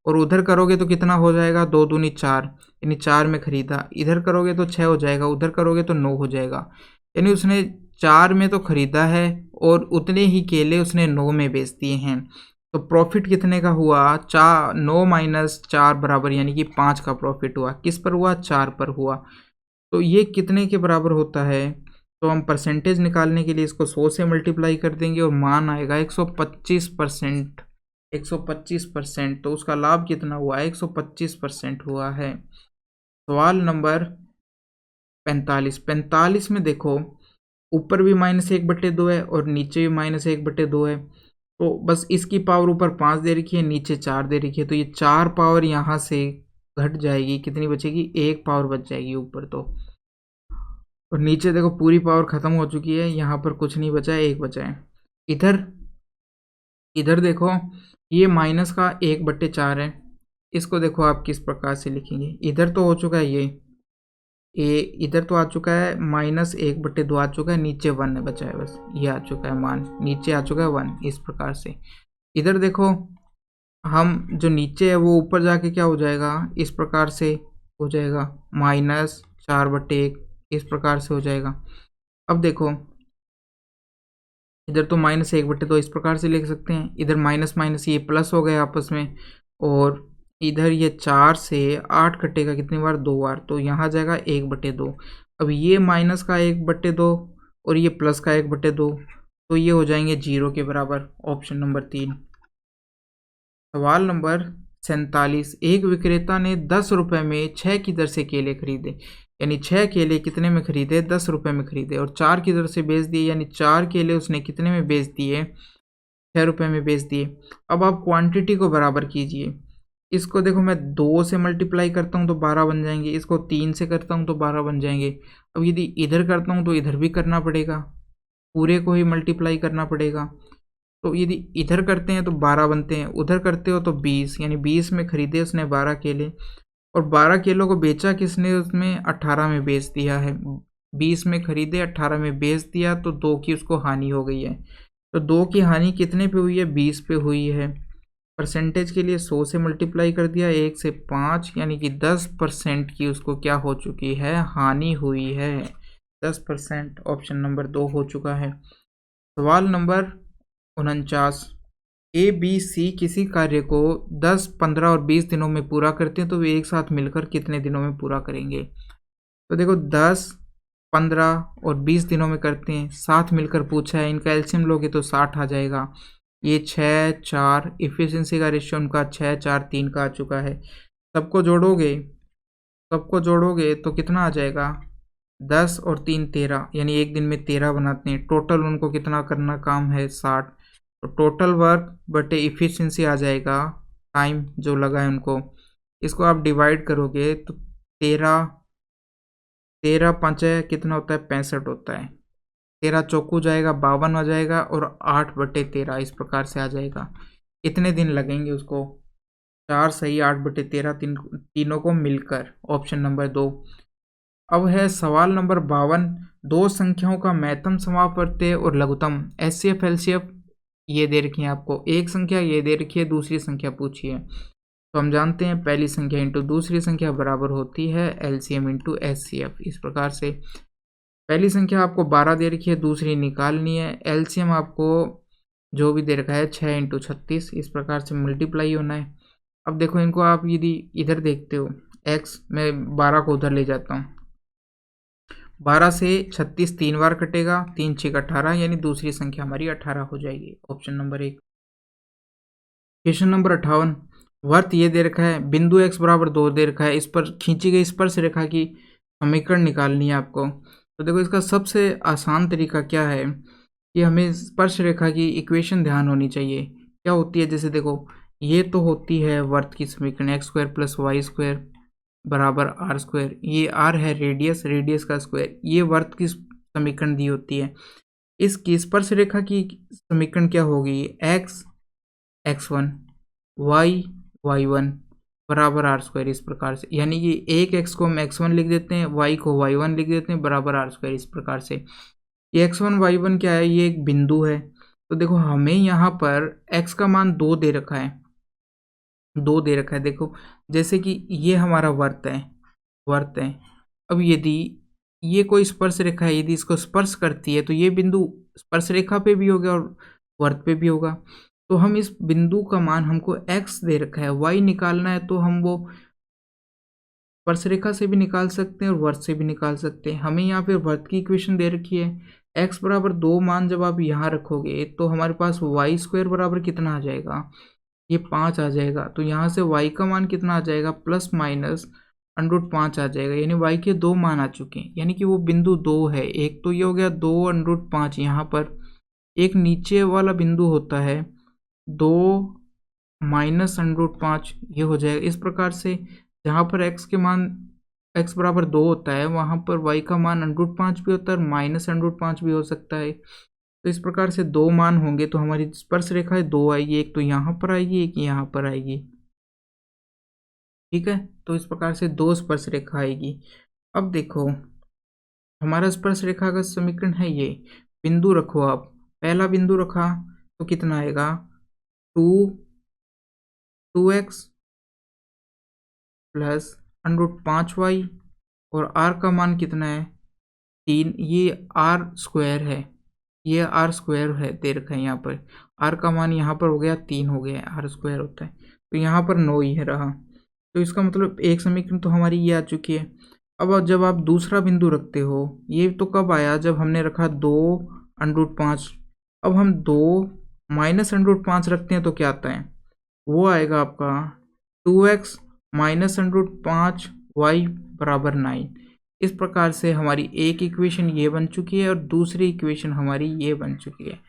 और उधर करोगे तो कितना हो जाएगा, 2 दूनी 4, यानी 4 में खरीदा। इधर करोगे तो 6 हो जाएगा, उधर करोगे तो 9 हो जाएगा, यानी उसने 4 में तो खरीदा है और उतने ही केले उसने 9 में बेच दिए हैं। तो प्रॉफिट कितने का हुआ, 9 - 4 बराबर, यानी कि 5 का प्रॉफिट हुआ। किस पर हुआ, 4 पर हुआ। तो ये कितने के बराबर होता है, तो हम परसेंटेज निकालने के लिए इसको 100 से मल्टीप्लाई कर देंगे और मान आएगा 125%। 125%, तो उसका लाभ कितना हुआ है, 125% हुआ है। सवाल नंबर 45। 45 में देखो, ऊपर भी -1/2 है और नीचे भी -1/2 है। तो बस इसकी पावर ऊपर 5 दे रखी है, नीचे 4 दे रखी है, तो ये 4 पावर यहाँ से घट जाएगी, कितनी बचेगी, 1 पावर बच जाएगी ऊपर तो। और नीचे देखो पूरी पावर खत्म हो चुकी है, यहाँ पर कुछ नहीं बचा है, 1 बचा है। इधर इधर देखो, ये माइनस का 1/4 है। इसको देखो आप किस प्रकार से लिखेंगे, इधर तो हो चुका है ये इधर तो आ चुका है, -1/2 आ चुका है, नीचे 1 बचा है, बस ये आ चुका है मान, नीचे आ चुका है 1। इस प्रकार से इधर देखो, हम जो नीचे है वो ऊपर जाके क्या हो जाएगा, इस प्रकार से हो जाएगा, -4/1, इस प्रकार से हो जाएगा। अब देखो, इधर तो -1/2 इस प्रकार से लिख सकते हैं, इधर माइनस माइनस ये प्लस हो गए आपस में, और इधर ये 4 से 8 कटेगा कितनी बार, 2 बार, तो यहाँ जाएगा 1/2। अब ये माइनस का 1/2 और ये प्लस का 1/2, तो ये हो जाएंगे 0 के बराबर, ऑप्शन नंबर 3। सवाल नंबर 47। एक विक्रेता ने 10 रुपये में 6 की दर से केले खरीदे, यानी 6 केले कितने में खरीदे, 10 रुपये में खरीदे, और 4 की दर से बेच दिए, यानी 4 केले उसने कितने में बेच दिए, 6 रुपये में बेच दिए। अब आप क्वांटिटी को बराबर कीजिए। इसको देखो, मैं 2 से मल्टीप्लाई करता हूँ तो 12 बन जाएंगे, इसको 3 से करता हूँ तो 12 बन जाएंगे। अब यदि इधर करता हूँ तो इधर भी करना पड़ेगा, पूरे को ही मल्टीप्लाई करना पड़ेगा। तो यदि इधर करते हैं तो 12 बनते हैं, उधर करते हो तो 20, यानी 20 में खरीदे उसने 12 केले, और 12 किलो को बेचा किसने, उसमें 18 में बेच दिया है। 20 में खरीदे, 18 में बेच दिया, तो 2 की उसको हानि हो गई है। तो 2 की हानि कितने पे हुई है, 20 पे हुई है। परसेंटेज के लिए 100 से मल्टीप्लाई कर दिया, 1 से 5, यानी कि 10% की उसको क्या हो चुकी है, हानि हुई है। 10%, ऑप्शन नंबर 2 हो चुका है। सवाल नंबर 49। ए बी सी किसी कार्य को 10, 15 और 20 दिनों में पूरा करते हैं, तो वे एक साथ मिलकर कितने दिनों में पूरा करेंगे। तो देखो, 10, 15 और 20 दिनों में करते हैं, साथ मिलकर पूछा है, इनका एलसीएम लोगे तो 60 आ जाएगा। ये 6, 4, इफिशियंसी का रेशियो उनका 6, 4, 3 का आ चुका है। सबको जोड़ोगे तो कितना आ जाएगा, 10 और 3 13, यानी एक दिन में 13 बनाते हैं। टोटल उनको कितना करना काम है, 60। तो टोटल वर्क बटे इफिशियंसी आ जाएगा, टाइम जो लगा है उनको। इसको आप डिवाइड करोगे तो 13, 13 5 कितना होता है, 65 होता है। 13 चौकू जाएगा, 52 आ जाएगा, और 8/13 इस प्रकार से आ जाएगा। कितने दिन लगेंगे उसको, 4 सही 8/13, तीनों को मिलकर, ऑप्शन नंबर 2। अब है सवाल नंबर 52। दो संख्याओं का महत्तम समापवर्त्य और लघुत्तम एचसीएफ एलसीएफ ये दे रखी है आपको, एक संख्या ये दे रखी है, दूसरी संख्या पूछी है। तो हम जानते हैं पहली संख्या इंटू दूसरी संख्या बराबर होती है एलसीएम इंटू एचसीएफ। इस प्रकार से पहली संख्या आपको 12 दे रखी है, दूसरी निकालनी है, एलसीएम आपको जो भी दे रखा है 6 × 36, इस प्रकार से मल्टीप्लाई होना है। अब देखो, इनको आप यदि इधर देखते हो, एक्स, मैं 12 को उधर ले जाता हूँ, 12 से 36 3 बार कटेगा, 3 6 18, यानी दूसरी संख्या हमारी 18 हो जाएगी, ऑप्शन नंबर 1। Question number 58। वर्त ये दे रखा है, बिंदु x बराबर 2 दे रखा है, इस पर खींची गई स्पर्श रेखा की समीकरण निकालनी है आपको। तो देखो, इसका सबसे आसान तरीका क्या है कि हमें स्पर्श रेखा की इक्वेशन ध्यान होनी चाहिए। क्या होती है, जैसे देखो, ये तो होती है वर्त की समीकरण, x² + y² बराबर r²। ये r है रेडियस, रेडियस का स्क्वायर, ये वर्त की समीकरण दी होती है। इसकी स्पर्श रेखा की समीकरण क्या होगी, x x1 y y1 बराबर r², इस प्रकार से, यानी कि एक x को हम x1 लिख देते हैं, y को y1 लिख देते हैं, बराबर r², इस प्रकार से। ये x1 y1 क्या है, ये एक बिंदु है। तो देखो, हमें यहाँ पर x का मान 2 दे रखा है, 2 दे रखा है। देखो, जैसे कि ये हमारा वर्त है। अब यदि ये कोई स्पर्श रेखा है, यदि इसको स्पर्श करती है, तो ये बिंदु स्पर्श रेखा पे भी होगा और वर्त पे भी होगा। तो हम इस बिंदु का मान हमको x दे रखा है, y निकालना है, तो हम वो स्पर्शरेखा से भी निकाल सकते हैं और वर्त से भी निकाल सकते हैं। हमें यहाँ पे वर्त की इक्वेशन दे रखी है, x बराबर 2 मान जब आप यहाँ रखोगे तो हमारे पास वाई स्क्वायर बराबर कितना आ जाएगा, ये 5 आ जाएगा। तो यहाँ से y का मान कितना आ जाएगा, प्लस माइनस √5 आ जाएगा, यानी y के 2 मान आ चुके हैं, यानी कि वो बिंदु 2 है। एक तो ये हो गया 2 √5 यहाँ पर, एक नीचे वाला बिंदु होता है 2 माइनस √5, ये हो जाएगा। इस प्रकार से जहाँ पर x बराबर 2 होता है वहाँ पर y का मान √5 भी होता है और माइनस √5 भी हो सकता है। तो इस प्रकार से 2 मान होंगे तो हमारी स्पर्श रेखा है 2 आएगी, एक तो यहाँ पर आएगी, एक यहाँ पर आएगी। ठीक है, तो इस प्रकार से 2 स्पर्श रेखा आएगी। अब देखो हमारा स्पर्श रेखा का समीकरण है ये, बिंदु रखो आप, पहला बिंदु रखा तो कितना आएगा 2x प्लस √5y और r का मान कितना है 3, ये r स्क्वायर है, ये r स्क्वायर है दे रखा है यहाँ पर, r का मान यहाँ पर हो गया 3 हो गया है, r स्क्वायर होता है, तो यहाँ पर 9 ही है रहा। तो इसका मतलब एक समीकरण तो हमारी ये आ चुकी है। अब जब आप दूसरा बिंदु रखते हो, ये तो कब आया जब हमने रखा 2 √5, अब हम 2 माइनस √5 रखते हैं तो क्या आता है, वो आएगा आपका 2x माइनस √5y बराबर 9। इस प्रकार से हमारी एक इक्वेशन ये बन चुकी है और दूसरी इक्वेशन हमारी ये बन चुकी है।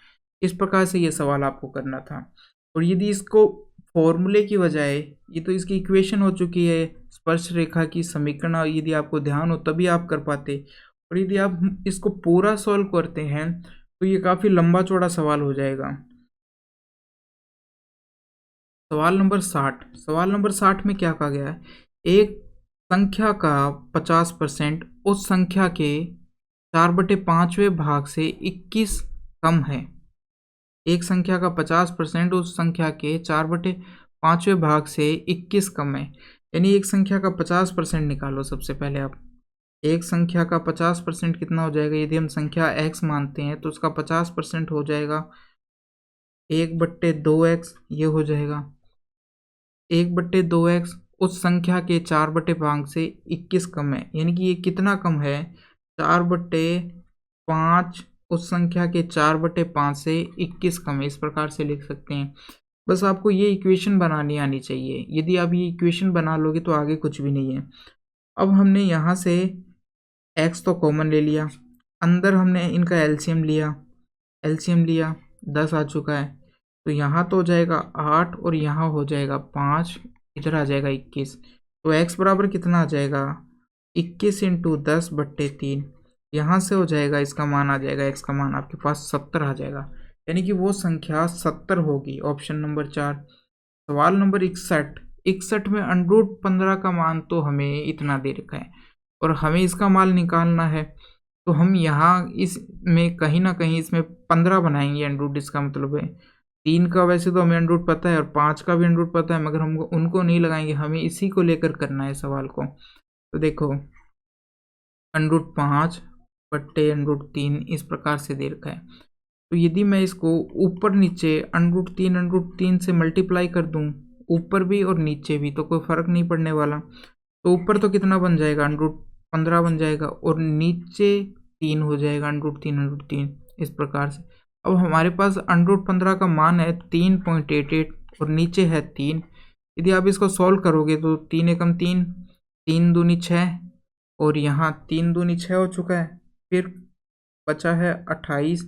इस प्रकार से ये सवाल आपको करना था। और यदि इसको फॉर्मूले की बजाय, ये तो इसकी इक्वेशन हो चुकी है स्पर्श रेखा की समीकरण, यदि आपको ध्यान हो तभी आप कर पाते, और यदि आप इसको पूरा सॉल्व करते हैं तो ये काफ़ी लंबा चौड़ा सवाल हो जाएगा। सवाल नंबर 60, सवाल नंबर 60 में क्या कहा गया है, एक संख्या का 50% उस संख्या के 4/5वें भाग से 21 कम है। एक संख्या का 50% उस संख्या के 4/5वें भाग से 21 कम है, यानी एक संख्या का 50% निकालो। सबसे पहले आप एक संख्या का 50% कितना हो जाएगा, यदि हम संख्या x मानते हैं तो उसका 50% हो जाएगा 1/2x, ये हो जाएगा 1/2x उस संख्या के 4/5 से 21 कम है, यानी कि ये कितना कम है 4/5 उस संख्या के 4/5 से 21 कम है। इस प्रकार से लिख सकते हैं। बस आपको ये इक्वेशन बनानी आनी चाहिए, यदि आप ये इक्वेशन बना लोगे तो आगे कुछ भी नहीं है। अब हमने यहाँ से x तो कॉमन ले लिया, अंदर हमने इनका एलसीएम लिया 10 आ चुका है, तो यहाँ तो हो जाएगा 8 और यहाँ हो जाएगा 5, इधर आ जाएगा 21। तो x बराबर कितना आ जाएगा 21 × 10/3, यहाँ से हो जाएगा इसका मान आ जाएगा, x का मान आपके पास 70 आ जाएगा, यानी कि वो संख्या 70 होगी, ऑप्शन नंबर 4। सवाल नंबर 61 में √15 का मान तो हमें इतना दे रखा है और हमें इसका मान निकालना है, तो हम यहाँ इसमें कहीं ना कहीं इसमें 15 बनाएंगे √, इसका मतलब है 3 का वैसे तो हमें √ पता है और 5 का भी √ पता है, मगर हमको उनको नहीं लगाएंगे, हमें इसी को लेकर करना है सवाल को। तो देखो √5/√3 इस प्रकार से दे रखा है, तो यदि मैं इसको ऊपर नीचे √3 से मल्टीप्लाई कर दूं, ऊपर भी और नीचे भी, तो कोई फ़र्क नहीं पड़ने वाला। तो ऊपर तो कितना बन जाएगा √15 बन जाएगा और नीचे 3 हो जाएगा √3 इस प्रकार से। अब हमारे पास √15 का मान है 3.88 और नीचे है 3। यदि आप इसको सॉल्व करोगे तो 3 एकम 3, 3 दूनी 6 और यहाँ 3 दूनी 6 हो चुका है, फिर बचा है 28,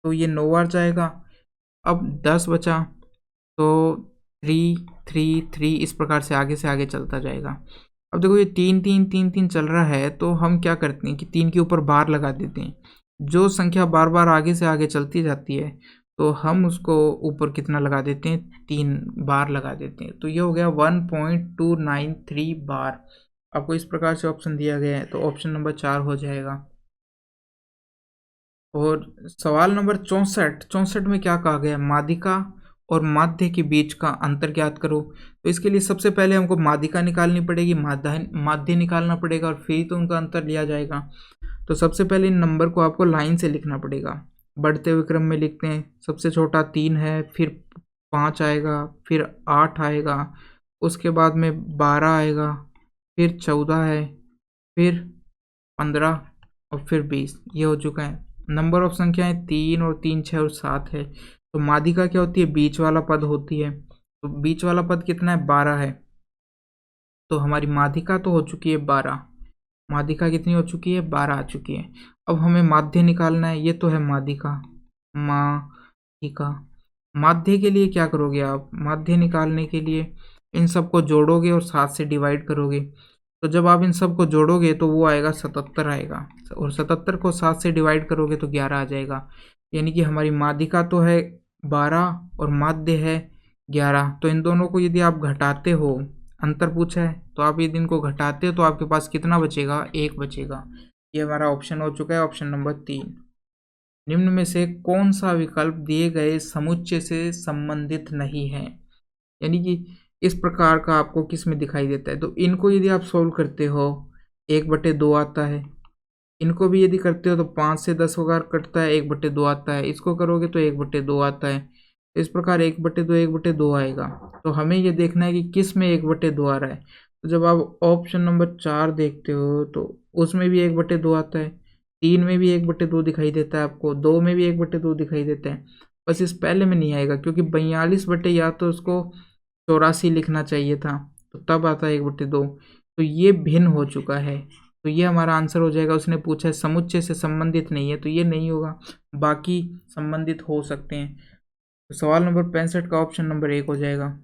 तो ये 9 बार जाएगा। अब 10 बचा तो 3 3 3 इस प्रकार से आगे चलता जाएगा। अब देखो ये 3 3 3 3 चल रहा है, तो हम क्या करते हैं कि 3 के ऊपर बार लगा देते हैं। जो संख्या बार बार आगे से आगे चलती जाती है तो हम उसको ऊपर कितना लगा देते हैं, 3 बार लगा देते हैं। तो ये हो गया 1.293 बार। आपको इस प्रकार से ऑप्शन दिया गया है, तो ऑप्शन नंबर 4 हो जाएगा। और सवाल नंबर 64 में क्या कहा गया, माध्यिका और माध्य के बीच का अंतर ज्ञात करो। तो इसके लिए सबसे पहले हमको माध्यिका निकालनी पड़ेगी, माध्य निकालना पड़ेगा और फिर तो उनका अंतर लिया जाएगा। तो सबसे पहले इन नंबर को आपको लाइन से लिखना पड़ेगा, बढ़ते हुए क्रम में लिखते हैं। सबसे छोटा 3 है, फिर 5 आएगा, फिर 8 आएगा, उसके बाद में 12 आएगा, फिर 14 है, फिर 15 और फिर 20। ये हो चुका है। नंबर ऑफ संख्याएं 3 और 3 6 और 7 है। तो माध्यिका क्या होती है? बीच वाला पद होती है। तो बीच वाला पद कितना है? 12 है। तो हमारी माध्यिका तो हो चुकी है 12। माध्यिका कितनी हो चुकी है? 12 आ चुकी है। अब हमें माध्य निकालना है। ये तो है माध्यिका, माध्यिका। माध्य के लिए क्या करोगे आप? माध्य निकालने के लिए इन सबको जोड़ोगे और 7 से डिवाइड करोगे। तो जब आप इन सबको जोड़ोगे तो वो आएगा 77 आएगा, और 77 को 7 से डिवाइड करोगे तो 11 आ जाएगा। यानी कि हमारी माध्यिका तो है 12 और माध्य है 11। तो इन दोनों को यदि आप घटाते हो, अंतर पूछा है, तो आप यदि इनको घटाते हो तो आपके पास कितना बचेगा? 1 बचेगा। ये हमारा ऑप्शन हो चुका है, ऑप्शन नंबर 3। निम्न में से कौन सा विकल्प दिए गए समुच्चय से संबंधित नहीं है? यानी कि इस प्रकार का आपको किस में दिखाई देता है? तो इनको यदि आप सोल्व करते हो 1/2 आता है। इनको भी यदि करते हो तो 5 से 10 बार कटता है, 1/2 आता है। इसको करोगे तो 1/2 आता है। इस प्रकार 1/2 1/2 आएगा। तो हमें ये देखना है कि किस में 1/2 आ रहा है। तो जब आप ऑप्शन नंबर 4 देखते हो तो उसमें भी 1/2 आता है, 3 में भी 1/2 दिखाई देता है आपको, 2 में भी 1/2 दिखाई देता है। बस इस पहले में नहीं आएगा, क्योंकि 42 बटे या तो उसको 84 लिखना चाहिए था, तो तब आता है 1/2। तो ये भिन्न हो चुका है। तो ये हमारा आंसर हो जाएगा। उसने पूछा है समुच्चय से संबंधित नहीं है, तो ये नहीं होगा, बाकी संबंधित हो सकते हैं। तो सवाल नंबर 65 का ऑप्शन नंबर 1 हो जाएगा।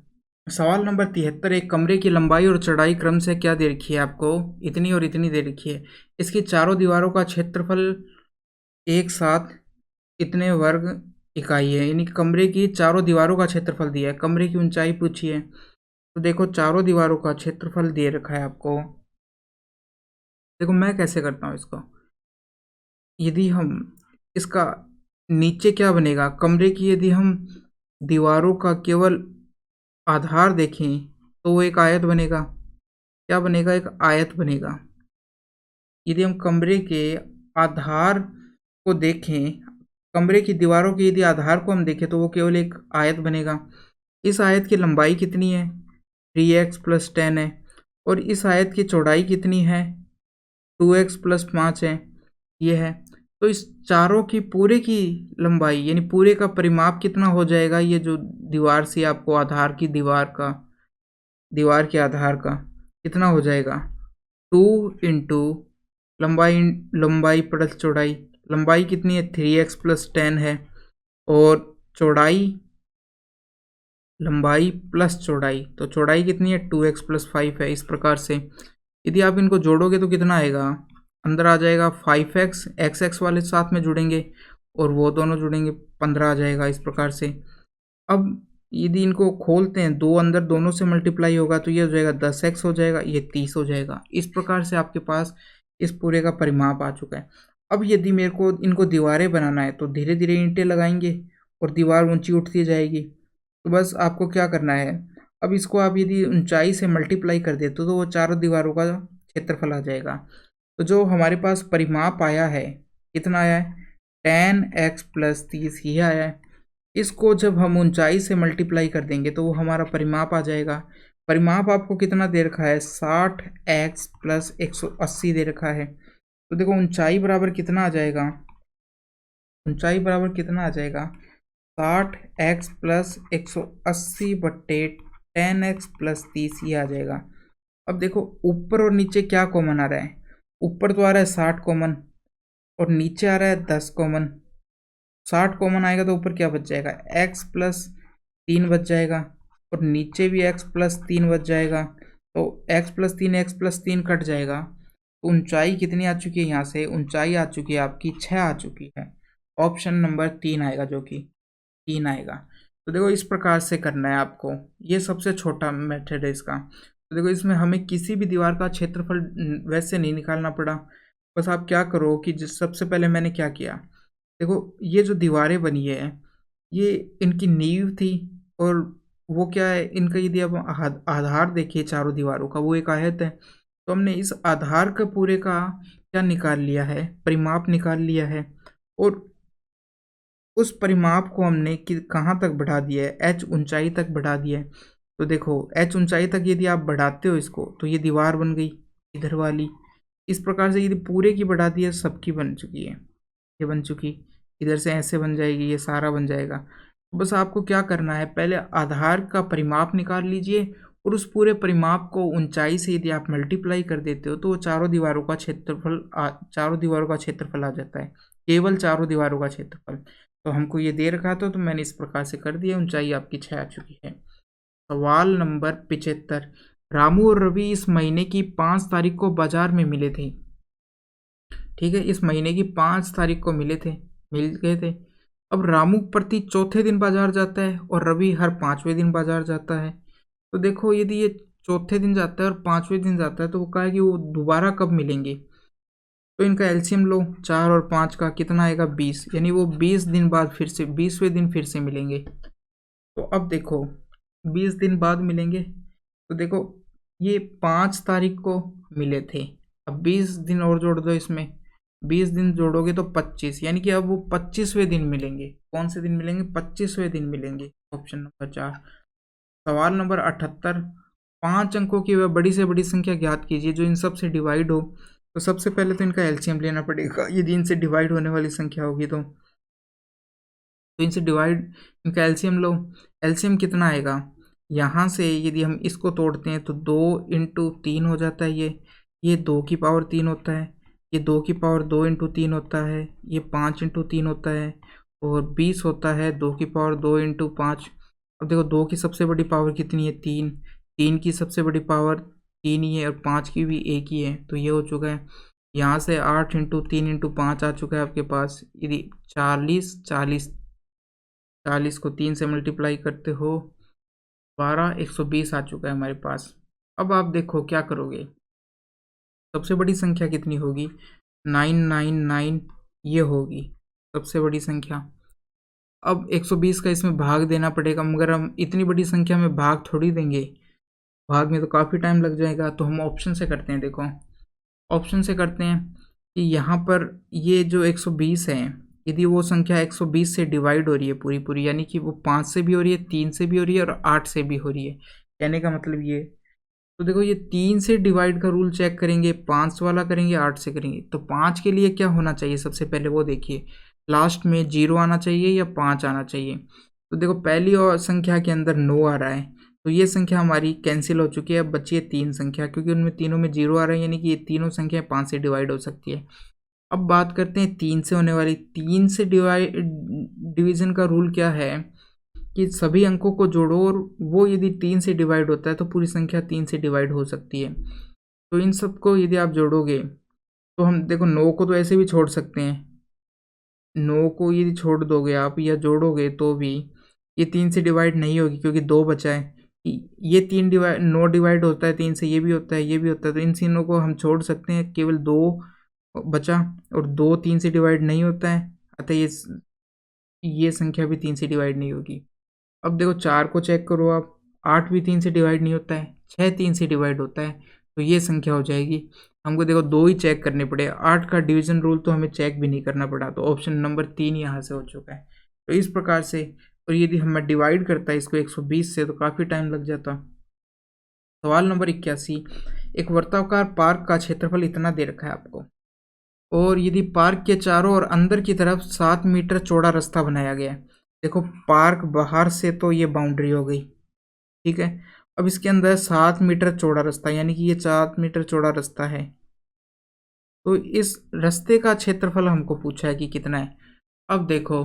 सवाल नंबर 73, एक कमरे की लंबाई और चौड़ाई क्रम से क्या दे रखी है आपको? इतनी और इतनी दे रखी है। इसकी चारों दीवारों का क्षेत्रफल एक साथ इतने वर्ग इकाई है। यानी कि कमरे की चारों दीवारों का क्षेत्रफल दिया है। कमरे की ऊंचाई पूछी है। तो देखो चारों दीवारों का क्षेत्रफल दे रखा है आपको। देखो मैं कैसे करता हूँ इसको। यदि हम इसका नीचे क्या बनेगा कमरे की, यदि हम दीवारों का केवल आधार देखें तो वो एक आयत बनेगा। क्या बनेगा? एक आयत बनेगा। यदि हम कमरे के आधार को देखें, कमरे की दीवारों के यदि आधार को हम देखें तो वो केवल एक आयत बनेगा। इस आयत की लंबाई कितनी है? 3x + 10 है। और इस आयत की चौड़ाई कितनी है? 2x + 5 है। ये है। तो इस चारों की पूरे की लंबाई यानी पूरे का परिमाप कितना हो जाएगा? ये जो दीवार से आपको आधार की दीवार के आधार का कितना हो जाएगा? 2 इंटू लंबाई, लंबाई प्लस चौड़ाई। लंबाई कितनी है? 3x + 10 है। और चौड़ाई, लंबाई प्लस चौड़ाई, तो चौड़ाई कितनी है? 2x + 5 है। इस प्रकार से यदि आप इनको जोड़ोगे तो कितना आएगा? अंदर आ जाएगा 5x, x वाले साथ में जुड़ेंगे और वो दोनों जुड़ेंगे, 15 आ जाएगा। इस प्रकार से अब यदि इनको खोलते हैं, दो अंदर दोनों से मल्टीप्लाई होगा तो ये हो जाएगा 10x हो जाएगा, ये 30 हो जाएगा। इस प्रकार से आपके पास इस पूरे का परिमाप आ चुका है। अब यदि मेरे को इनको दीवारें बनाना है तो धीरे धीरे ईंटें लगाएंगे और दीवार ऊंची उठती जाएगी। तो बस आपको क्या करना है, अब इसको आप यदि ऊंचाई से मल्टीप्लाई कर देते तो वो चारों दीवारों का क्षेत्रफल आ जाएगा। तो जो हमारे पास परिमाप आया है, कितना आया है? 10x + 30 ही आया है। इसको जब हम ऊंचाई से मल्टीप्लाई कर देंगे तो वो हमारा परिमाप आ जाएगा। परिमाप आपको कितना दे रखा है? 60x + 180 दे रखा है। तो देखो ऊंचाई बराबर कितना आ जाएगा? ऊंचाई बराबर कितना आ जाएगा? 60x + 180 बट्टे 10x + 30 ये आ जाएगा। अब देखो ऊपर और नीचे क्या कॉमन आ रहा है? ऊपर तो आ रहा है 60 कॉमन और नीचे आ रहा है 10 कॉमन। 60 कॉमन आएगा तो ऊपर क्या बच जाएगा? x + 3 बच जाएगा और नीचे भी x + 3 बच जाएगा। तो x + 3 x + 3 कट जाएगा। तो ऊंचाई कितनी आ चुकी है? यहाँ से ऊंचाई आ चुकी है आपकी 6 आ चुकी है। ऑप्शन नंबर 3 आएगा, जो कि 3 आएगा। तो देखो इस प्रकार से करना है आपको। ये सबसे छोटा मेथड है इसका। तो देखो इसमें हमें किसी भी दीवार का क्षेत्रफल वैसे नहीं निकालना पड़ा। बस आप क्या करो कि जिस सबसे पहले मैंने क्या किया, देखो ये जो दीवारें बनी है ये इनकी नींव थी, और वो क्या है, इनका यदि अब आधार देखिए चारों दीवारों का, वो एक आयत है। तो हमने इस आधार का पूरे का क्या निकाल लिया है? परिमाप निकाल लिया है। और उस परिमाप को हमने कि कहाँ तक बढ़ा दिया है, एच ऊंचाई तक बढ़ा दिया है। तो देखो एच ऊंचाई तक यदि आप बढ़ाते हो इसको तो ये दीवार बन गई इधर वाली। इस प्रकार से यदि पूरे की बढ़ा दी है, सबकी बन चुकी है, ये बन चुकी, इधर से ऐसे बन जाएगी, ये सारा बन जाएगा। तो बस आपको क्या करना है, पहले आधार का परिमाप निकाल लीजिए और उस पूरे परिमाप को ऊंचाई से यदि आप मल्टीप्लाई कर देते हो तो वो चारों दीवारों का क्षेत्रफल चारों दीवारों का क्षेत्रफल आ जाता है, केवल चारों दीवारों का क्षेत्रफल। तो हमको ये दे रखा था तो मैंने इस प्रकार से कर दिया, ऊंचाई आपकी 6 आ चुकी है। सवाल नंबर 75, रामू और रवि इस महीने की 5 तारीख को बाजार में मिले थे। ठीक है, इस महीने की 5 तारीख को मिल गए थे। अब रामू प्रति चौथे दिन बाजार जाता है और रवि हर 5वें दिन बाजार जाता है। तो देखो यदि ये चौथे दिन जाता है और 5वें दिन जाता है तो वो कहा है कि वो दोबारा कब मिलेंगे। तो इनका एलसीएम लो, 4 और 5 का कितना आएगा 20, यानी वो 20 दिन बाद फिर से 20वें दिन फिर से मिलेंगे। तो अब देखो 20 दिन बाद मिलेंगे, तो देखो ये 5 तारीख को मिले थे, अब 20 दिन और जोड़ दो इसमें, 20 दिन जोड़ोगे तो 25, यानी कि अब वो 25वें दिन मिलेंगे। कौन से दिन मिलेंगे, 25वें दिन मिलेंगे। Option number 4। सवाल नंबर 78, 5 अंकों की वह बड़ी से बड़ी संख्या ज्ञात कीजिए जो इन सब से डिवाइड हो। तो सबसे पहले तो इनका एलसीएम लेना पड़ेगा, यदि इनसे डिवाइड होने वाली संख्या होगी तो इनसे डिवाइड, इनका एलसीएम लो। एलसीएम कितना आएगा, यहाँ से यदि हम इसको तोड़ते हैं तो 2 × 3 हो जाता है, ये 2 की पावर 3 होता है, ये 2 की पावर 2 × 3 होता है, ये 5 × 3 होता है और 20 होता है 2 की पावर 2 × 5। अब देखो 2 की सबसे बड़ी पावर कितनी है, 3, 3 की सबसे बड़ी पावर 3 ही है और 5 की भी 1 ही है, तो ये हो चुका है। यहाँ से 8 × 3 × 5 आ चुका है आपके पास, यदि 40 40 40 को 3 से मल्टीप्लाई करते हो 12, 120 आ चुका है हमारे पास। अब आप देखो क्या करोगे, सबसे बड़ी संख्या कितनी होगी, 999 ये होगी सबसे बड़ी संख्या। अब 120 का इसमें भाग देना पड़ेगा, मगर हम इतनी बड़ी संख्या में भाग थोड़ी देंगे, भाग में तो काफ़ी टाइम लग जाएगा। तो हम ऑप्शन से करते हैं, देखो ऑप्शन से करते हैं कि यहाँ पर ये जो 120 है, यदि वो संख्या 120 से डिवाइड हो रही है पूरी पूरी, यानी कि वो 5 से भी हो रही है, 3 से भी हो रही है और 8 से भी हो रही है, कहने का मतलब ये। तो देखो ये 3 से डिवाइड का रूल चेक करेंगे, 5 वाला करेंगे, 8 से करेंगे। तो 5 के लिए क्या होना चाहिए, सबसे पहले वो देखिए, लास्ट में 0 आना चाहिए या 5 आना चाहिए। तो देखो पहली और संख्या के अंदर 9 आ रहा है, तो ये संख्या हमारी कैंसिल हो चुकी है। अब बची है 3 संख्या, क्योंकि उनमें तीनों में 0 आ रहा है, यानी कि ये तीनों संख्या 5 से डिवाइड हो सकती है। अब बात करते हैं 3 से होने वाली, 3 से डिवीजन का रूल क्या है कि सभी अंकों को जोड़ो और वो यदि 3 से डिवाइड होता है तो पूरी संख्या 3 से डिवाइड हो सकती है। तो इन सबको यदि आप जोड़ोगे तो हम देखो 9 को तो ऐसे भी छोड़ सकते हैं, 9 को यदि छोड़ दोगे आप या जोड़ोगे तो भी ये 3 से डिवाइड नहीं होगी, क्योंकि 2 बचा है। ये 9 डिवाइड होता है 3 से, ये भी होता है ये भी होता है, तो इन तीनों को हम छोड़ सकते हैं, केवल 2 बचा और 2 3 से डिवाइड नहीं होता है, अतः ये संख्या भी 3 से डिवाइड नहीं होगी। अब देखो 4 को चेक करो आप, 8 भी 3 से डिवाइड नहीं होता है, 6 3 से डिवाइड होता है, तो ये संख्या हो जाएगी। हमको देखो 2 ही चेक करने पड़े, 8 का डिवीजन रूल तो हमें चेक भी नहीं करना पड़ा, तो ऑप्शन नंबर 3 यहाँ से हो चुका है। तो इस प्रकार से, और यदि हमें डिवाइड करता है इसको 120 से तो काफ़ी टाइम लग जाता। सवाल नंबर 81, एक वर्ताकार पार्क का क्षेत्रफल इतना दे रखा है आपको, और यदि पार्क के चारों और अंदर की तरफ 7 मीटर चौड़ा रास्ता बनाया गया है। देखो पार्क बाहर से तो ये बाउंड्री हो गई, ठीक है। अब इसके अंदर 7 मीटर चौड़ा रास्ता, यानी कि ये 7 मीटर चौड़ा रास्ता है, तो इस रास्ते का क्षेत्रफल हमको पूछा है कि कितना है। अब देखो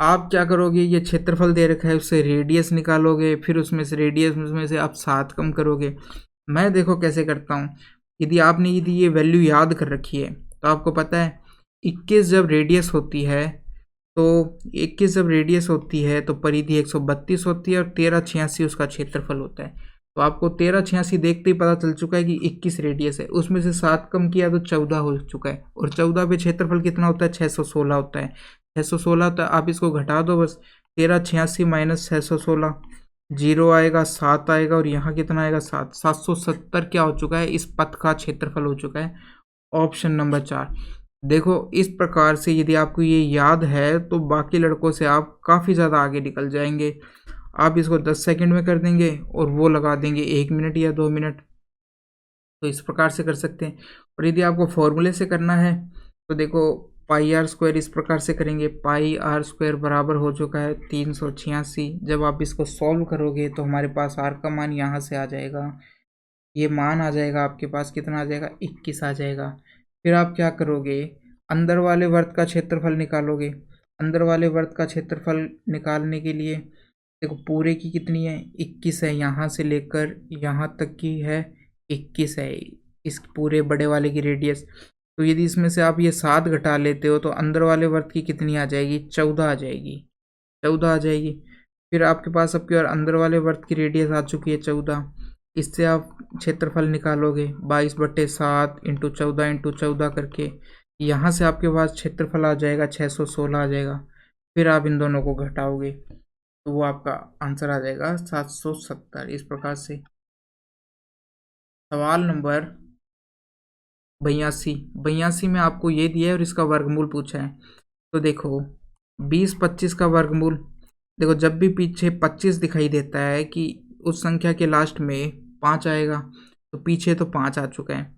आप क्या करोगे, ये क्षेत्रफल दे रखा है उससे रेडियस निकालोगे, फिर उसमें से रेडियस में से आप 7 कम करोगे। मैं देखो कैसे करता हूँ, यदि ये वैल्यू याद कर रखी है तो आपको पता है 21 जब रेडियस होती है तो 21 जब रेडियस होती है तो परिधि 132 होती है और 1386 उसका क्षेत्रफल होता है। तो आपको 1386 देखते ही पता चल चुका है कि 21 रेडियस है, उसमें से 7 कम किया तो 14 हो चुका है, और 14 पे क्षेत्रफल कितना होता है, 616 होता है। 616 होता है, आप इसको घटा दो बस, 1386 माइनस 616, 0 आएगा, 7 आएगा और यहाँ कितना आएगा 7, 770 क्या हो चुका है, इस पथ का क्षेत्रफल हो चुका है। Option number 4। देखो इस प्रकार से यदि आपको ये याद है तो बाकी लड़कों से आप काफ़ी ज़्यादा आगे निकल जाएंगे। आप इसको 10 सेकंड में कर देंगे और वो लगा देंगे 1 मिनट या 2 मिनट। तो इस प्रकार से कर सकते हैं। और यदि आपको फॉर्मूले से करना है तो देखो पाई आर स्क्वायर इस प्रकार से करेंगे, पाई आर स्क्वायर बराबर हो चुका है 386। जब आप इसको सॉल्व करोगे तो हमारे पास आर का मान यहाँ से आ जाएगा, ये मान आ जाएगा आपके पास, कितना आ जाएगा 21 आ जाएगा। फिर आप क्या करोगे, अंदर वाले वर्त का क्षेत्रफल निकालोगे। अंदर वाले वर्त का क्षेत्रफल निकालने के लिए देखो पूरे की कितनी है 21 है, यहाँ से लेकर यहाँ तक की है 21 है, इस पूरे बड़े वाले की रेडियस। तो यदि इसमें से आप ये 7 घटा लेते हो तो अंदर वाले वर्त की कितनी आ जाएगी, 14 आ जाएगी, 14 आ जाएगी। फिर आपके पास अब की और अंदर वाले वर्त की रेडियस आ चुकी है 14। इससे आप क्षेत्रफल निकालोगे 22/7 इंटू 14 करके, यहाँ से आपके पास क्षेत्रफल आ जाएगा 616 आ जाएगा। फिर आप इन दोनों को घटाओगे तो वो आपका आंसर आ जाएगा 770। इस प्रकार से सवाल नंबर 82 में आपको ये दिया है और इसका वर्गमूल पूछा है। तो देखो 20-25 का वर्गमूल, देखो जब भी पीछे 25 दिखाई देता है कि उस संख्या के लास्ट में 5 आएगा, तो पीछे तो 5 आ चुका है।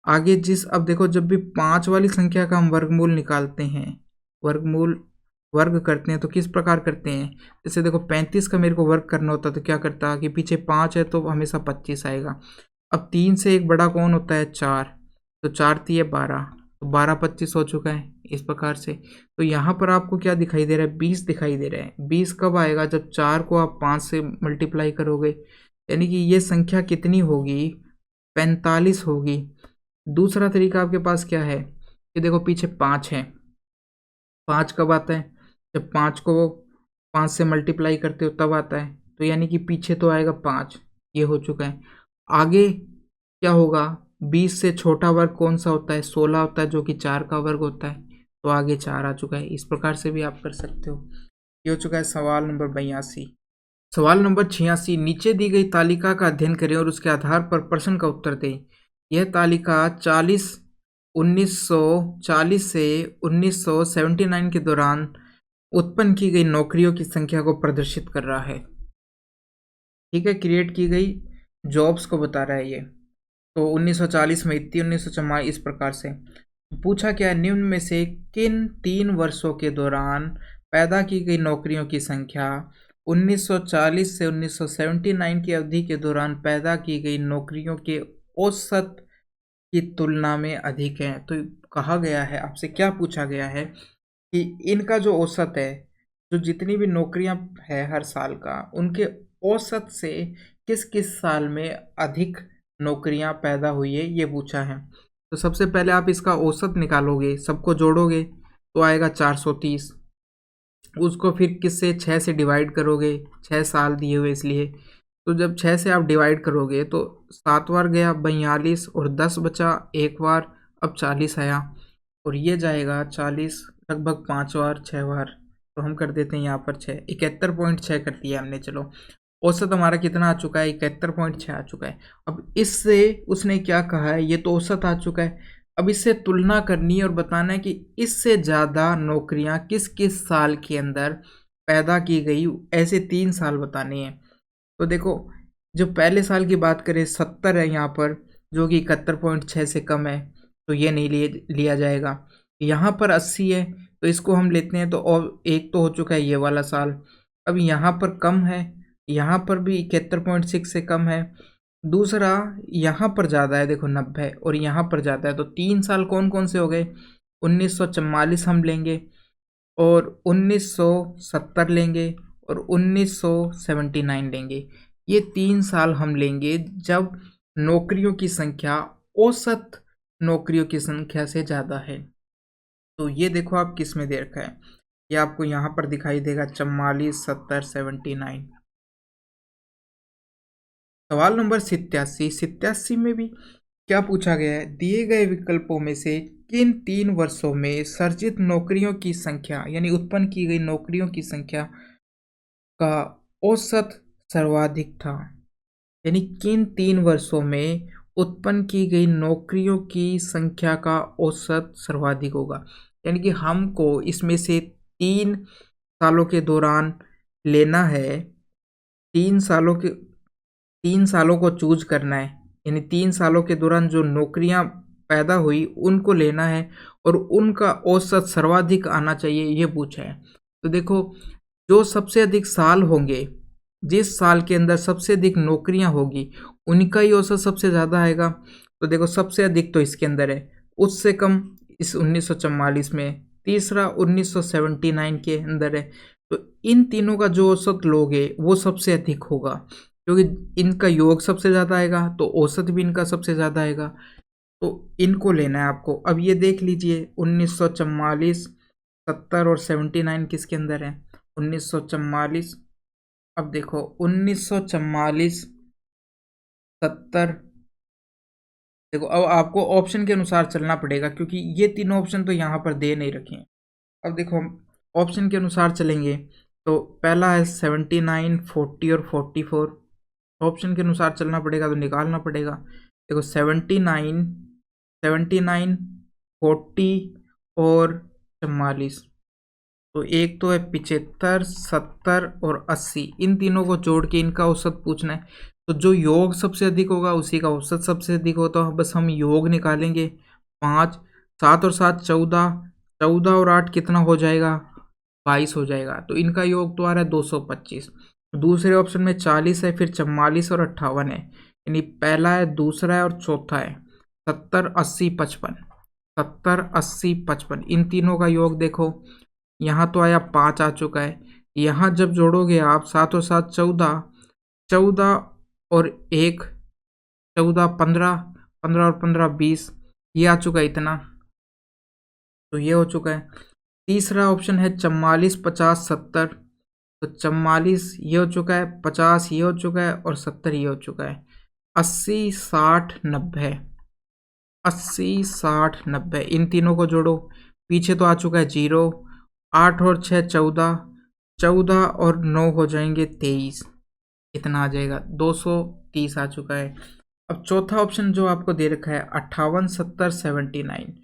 आगे अब देखो जब भी 5 वाली संख्या का हम वर्गमूल निकालते हैं, वर्ग करते हैं तो किस प्रकार करते हैं, जैसे देखो 35 का मेरे को वर्ग करना होता तो क्या करता कि पीछे 5 है तो हमेशा 25 आएगा। अब 3 से एक बड़ा कौन होता है 4, तो 4 3 12, तो 12-25 हो चुका है इस प्रकार से। तो यहाँ पर आपको क्या दिखाई दे रहा है, 20 दिखाई दे रहा है। 20 कब आएगा, जब 4 को आप 5 से मल्टीप्लाई करोगे, यानी कि ये संख्या कितनी होगी 45 होगी। दूसरा तरीका आपके पास क्या है कि देखो पीछे 5 है, 5 कब आता है, जब 5 को 5 से मल्टीप्लाई करते हो तब आता है, तो यानी कि पीछे तो आएगा 5, ये हो चुका है। आगे क्या होगा, 20 से छोटा वर्ग कौन सा होता है, 16 होता है, जो कि 4 का वर्ग होता है, तो आगे 4 आ चुका है। इस प्रकार से भी आप कर सकते हो। ये हो चुका है सवाल नंबर 82। सवाल नंबर 86, नीचे दी गई तालिका का अध्ययन करें और उसके आधार पर प्रश्न का उत्तर दें। यह तालिका 1940 से 1979 के दौरान उत्पन्न की गई नौकरियों की संख्या को प्रदर्शित कर रहा है। ठीक है, क्रिएट की गई जॉब्स को बता रहा है ये। तो 1940 में इतनी, 1944 इस प्रकार से। पूछा क्या है, निम्न में से किन 3 वर्षों के दौरान पैदा की गई नौकरियों की संख्या 1940 से 1979 की अवधि के दौरान पैदा की गई नौकरियों के औसत की तुलना में अधिक है। तो कहा गया है, आपसे क्या पूछा गया है कि इनका जो औसत है, जो जितनी भी नौकरियां है हर साल का, उनके औसत से किस किस साल में अधिक नौकरियां पैदा हुई है, ये पूछा है। तो सबसे पहले आप इसका औसत निकालोगे, सबको जोड़ोगे तो आएगा 430। उसको फिर किससे, 6 से डिवाइड करोगे, 6 साल दिए हुए इसलिए। तो जब 6 से आप डिवाइड करोगे तो 7 बार गया 42 और 10 बचा एक बार, अब 40 आया और ये जाएगा 40 लगभग 5 बार 6 बार, तो हम कर देते हैं यहाँ पर 6, 71.6 कर दिया हमने। चलो औसत हमारा कितना आ चुका है, 71.6 आ चुका है। अब इससे उसने क्या कहा है, ये तो औसत आ चुका है, अब इससे तुलना करनी है और बताना है कि इससे ज़्यादा नौकरियां किस किस साल के अंदर पैदा की गई, ऐसे 3 साल बताने हैं। तो देखो जो पहले साल की बात करें 70 है यहाँ पर, जो कि 71.6 से कम है, तो ये नहीं लिया जाएगा। यहाँ पर 80 है तो इसको हम लेते हैं, तो और एक तो हो चुका है ये वाला साल। अब यहाँ पर कम है, यहाँ पर भी 71.6 से कम है। दूसरा यहाँ पर ज़्यादा है, देखो 90, और यहाँ पर ज़्यादा है। तो 3 साल कौन कौन से हो गए, 1944 हम लेंगे और 1970 लेंगे और 1979 लेंगे। ये 3 साल हम लेंगे जब नौकरियों की संख्या औसत नौकरियों की संख्या से ज़्यादा है। तो ये देखो आप किस में दे रखा है, ये आपको यहाँ पर दिखाई देगा 44, 70, 79। सवाल नंबर 87 में भी क्या पूछा गया है, दिए गए विकल्पों में से किन 3 वर्षों में सर्जित नौकरियों की संख्या, यानी उत्पन्न की गई नौकरियों की संख्या का औसत सर्वाधिक था, यानी किन 3 वर्षों में उत्पन्न की गई नौकरियों की संख्या का औसत सर्वाधिक होगा। यानी कि हमको इसमें से 3 सालों के दौरान लेना है, 3 सालों के 3 सालों को चूज़ करना है। यानी 3 सालों के दौरान जो नौकरियाँ पैदा हुई उनको लेना है और उनका औसत सर्वाधिक आना चाहिए, ये पूछा है। तो देखो, जो सबसे अधिक साल होंगे, जिस साल के अंदर सबसे अधिक नौकरियां होगी, उनका ही औसत सबसे ज़्यादा आएगा। तो देखो, सबसे अधिक तो इसके अंदर है, उससे कम इस 1944 में, तीसरा 1979 के अंदर है। तो इन तीनों का जो औसत लोगे वो सबसे अधिक होगा, क्योंकि इनका योग सबसे ज़्यादा आएगा तो औसत भी इनका सबसे ज़्यादा आएगा। तो इनको लेना है आपको। अब ये देख लीजिए, 1944, 70 और 79 किसके अंदर है? 1944। अब देखो, 1944, 70। देखो, अब आपको ऑप्शन के अनुसार चलना पड़ेगा, क्योंकि ये तीनों ऑप्शन तो यहाँ पर दे नहीं रखे हैं। अब देखो, हम ऑप्शन के अनुसार चलेंगे तो पहला है 79, 40 और 44। ऑप्शन के अनुसार चलना पड़ेगा तो निकालना पड़ेगा। देखो, 79, 79, 40 और 44। तो एक तो है 75, 70 और 80। इन तीनों को जोड़ के इनका औसत पूछना है। तो जो योग सबसे अधिक होगा उसी का औसत सबसे अधिक होता है। बस हम योग निकालेंगे। 5, 7 और 7 14, 14 और 8 कितना हो जाएगा? 22 हो जाएगा। तो इनका योग तो आ रहा है 225। दूसरे ऑप्शन में 40 है, फिर 44 और 58 है। यानी पहला है, दूसरा है और चौथा है। 70, 80, 55। 70, 80, 55, इन तीनों का योग देखो, यहाँ तो आया 5 आ चुका है। यहाँ जब जोड़ोगे आप 7 और 7 14, 14 और 1 14, 15, 15 और 15 20, ये आ चुका है इतना। तो ये हो चुका है। तीसरा ऑप्शन है 44, 50, 70। तो 44 ये हो चुका है, 50 ये हो चुका है और 70 ये हो चुका है। 80, 60, 90। 80, 60, 90, इन तीनों को जोड़ो। पीछे तो आ चुका है 0। 8 और 6 14, 14 और 9 हो जाएंगे 23। इतना आ जाएगा, 230 आ चुका है। अब चौथा ऑप्शन जो आपको दे रखा है 58, 70, 79।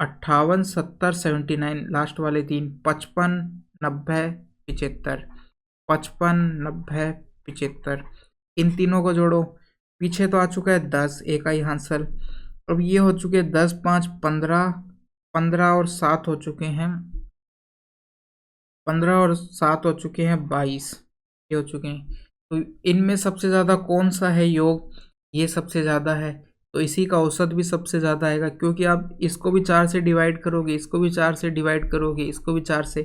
58, 70, 79, लास्ट वाले तीन 55, 90, 75। 55, 90, 75, इन तीनों को जोड़ो। पीछे तो आ चुका है 10, एक आई हासिल। अब ये हो चुके 10, 5, 15, 15 और 7 हो चुके हैं, 15 और 7 हो चुके हैं 22, ये हो चुके हैं। तो इनमें सबसे ज़्यादा कौन सा है योग? ये सबसे ज़्यादा है, तो इसी का औसत भी सबसे ज़्यादा आएगा, क्योंकि आप इसको भी 4 से डिवाइड करोगे, इसको भी 4 से डिवाइड करोगे, इसको भी 4 से,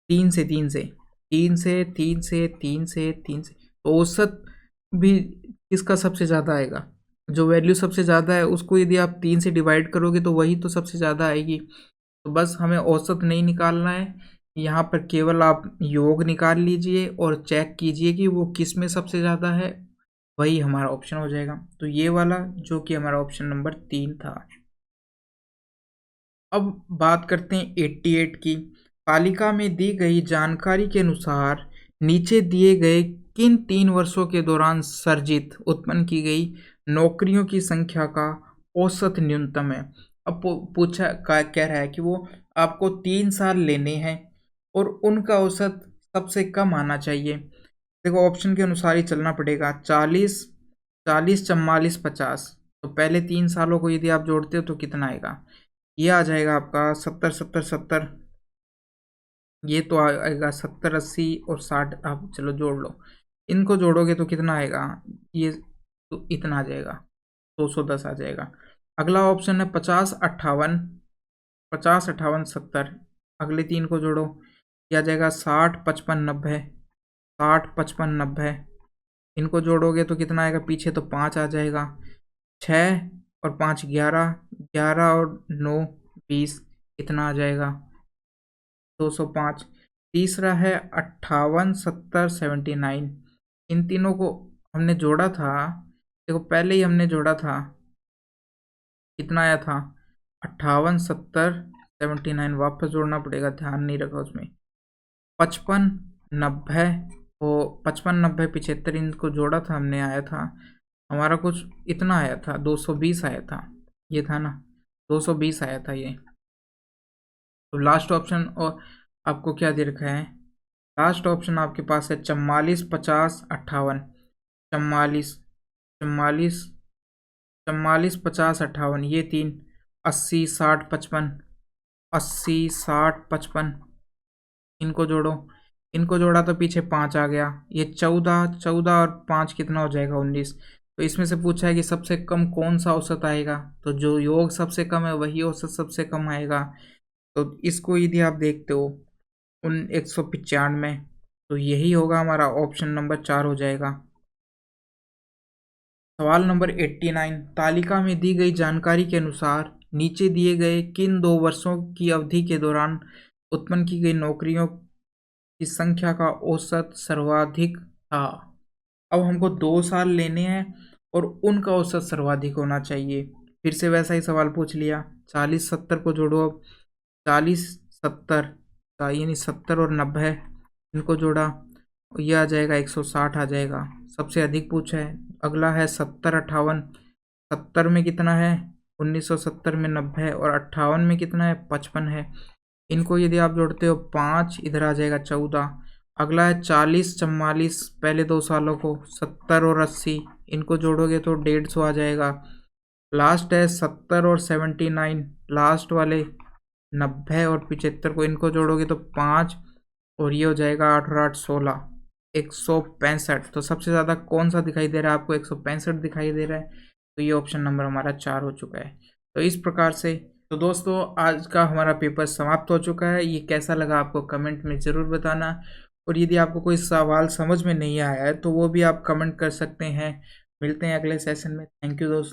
3 से, 3 से, 3 से, 3 से, 3 से, 3 से, तो औसत भी इसका सबसे ज़्यादा आएगा। जो वैल्यू सबसे ज़्यादा है उसको यदि आप 3 से डिवाइड करोगे तो वही तो सबसे ज़्यादा आएगी। तो बस हमें औसत नहीं निकालना है, यहाँ पर केवल आप योग निकाल लीजिए और चेक कीजिए कि वो किस में सबसे ज़्यादा है, वही हमारा ऑप्शन हो जाएगा। तो ये वाला जो कि हमारा ऑप्शन नंबर 3 था। अब बात करते हैं 88 की। तालिका में दी गई जानकारी के अनुसार नीचे दिए गए किन 3 वर्षों के दौरान सर्जित उत्पन्न की गई नौकरियों की संख्या का औसत न्यूनतम है? अब पूछा कह रहा है कि वो आपको 3 साल लेने हैं और उनका औसत सबसे कम आना चाहिए। देखो, ऑप्शन के अनुसार ही चलना पड़ेगा। 40, 40, 44, 50। तो पहले 3 सालों को यदि आप जोड़ते हो तो कितना आएगा? ये आ जाएगा आपका 70, 70, 70। ये तो आएगा 70, 80 और 60। आप चलो जोड़ लो, इनको जोड़ोगे तो कितना आएगा? ये तो इतना आ जाएगा, 210 आ जाएगा। अगला ऑप्शन है 50, 58। 50, 58, 70। अगले तीन को जोड़ो, ये आ जाएगा 60, 55, 90। 60, 55, 90, इनको जोड़ोगे तो कितना आएगा? पीछे तो 5 आ जाएगा। 6 और 5 11, 11 और 9 20, इतना आ जाएगा 205। तीसरा है 58, 70, 79। इन तीनों को हमने जोड़ा था, देखो पहले ही हमने जोड़ा था, कितना आया था? 58, 70, 79। वापस जोड़ना पड़ेगा, ध्यान नहीं रखा उसमें। 55, 90 और 55, 90, 75, इनको जोड़ा था हमने, आया था हमारा कुछ इतना आया था, 220 आया था, ये था ना, 220 आया था ये। तो लास्ट ऑप्शन और आपको क्या दे रखा है, लास्ट ऑप्शन आपके पास है 44, 50, 58। 44, 44, 44, 50, 58, ये तीन। 80, 60, 55, 80, 60, 55, इनको जोड़ो। इनको जोड़ा तो पीछे 5 आ गया, ये 14, 14 और 5 कितना हो जाएगा, 19। तो इसमें से पूछा है कि सबसे कम कौन सा औसत आएगा, तो जो योग सबसे कम है वही औसत सबसे कम आएगा। तो इसको यदि आप देखते हो उन 195, तो यही होगा हमारा, ऑप्शन नंबर 4 हो जाएगा। सवाल नंबर 89, तालिका में दी गई जानकारी के अनुसार नीचे दिए गए किन 2 वर्षों की अवधि के दौरान उत्पन्न की गई नौकरियों की संख्या का औसत सर्वाधिक था। अब हमको 2 साल लेने हैं और उनका औसत सर्वाधिक होना चाहिए। फिर से वैसा ही सवाल पूछ लिया, 40, 70 को जोड़ो अब। 40, 70, यानी 70 और 90, इनको जोड़ा, ये आ जाएगा 160 आ जाएगा, सबसे अधिक पूछा है। अगला है 70, 58। 70 में कितना है, 1970 में 90 है, और 58 में कितना है, 55 है। इनको यदि आप जोड़ते हो 5, इधर आ जाएगा 14। अगला है 40, 44, पहले 2 सालों को, 70 और 80, इनको जोड़ोगे तो 150 आ जाएगा। लास्ट है 70 और 79, लास्ट वाले 90 और 75 को, इनको जोड़ोगे तो 5, और ये हो जाएगा 8 और 8, 16, 165। तो सबसे ज़्यादा कौन सा दिखाई दे रहा है आपको, 165 दिखाई दे रहा है। तो ये ऑप्शन नंबर हमारा 4 हो चुका है। तो इस प्रकार से, तो दोस्तों आज का हमारा पेपर समाप्त हो चुका है। ये कैसा लगा आपको कमेंट में ज़रूर बताना, और यदि आपको कोई सवाल समझ में नहीं आया है तो वो भी आप कमेंट कर सकते हैं। मिलते हैं अगले सेशन में। थैंक यू दोस्तों।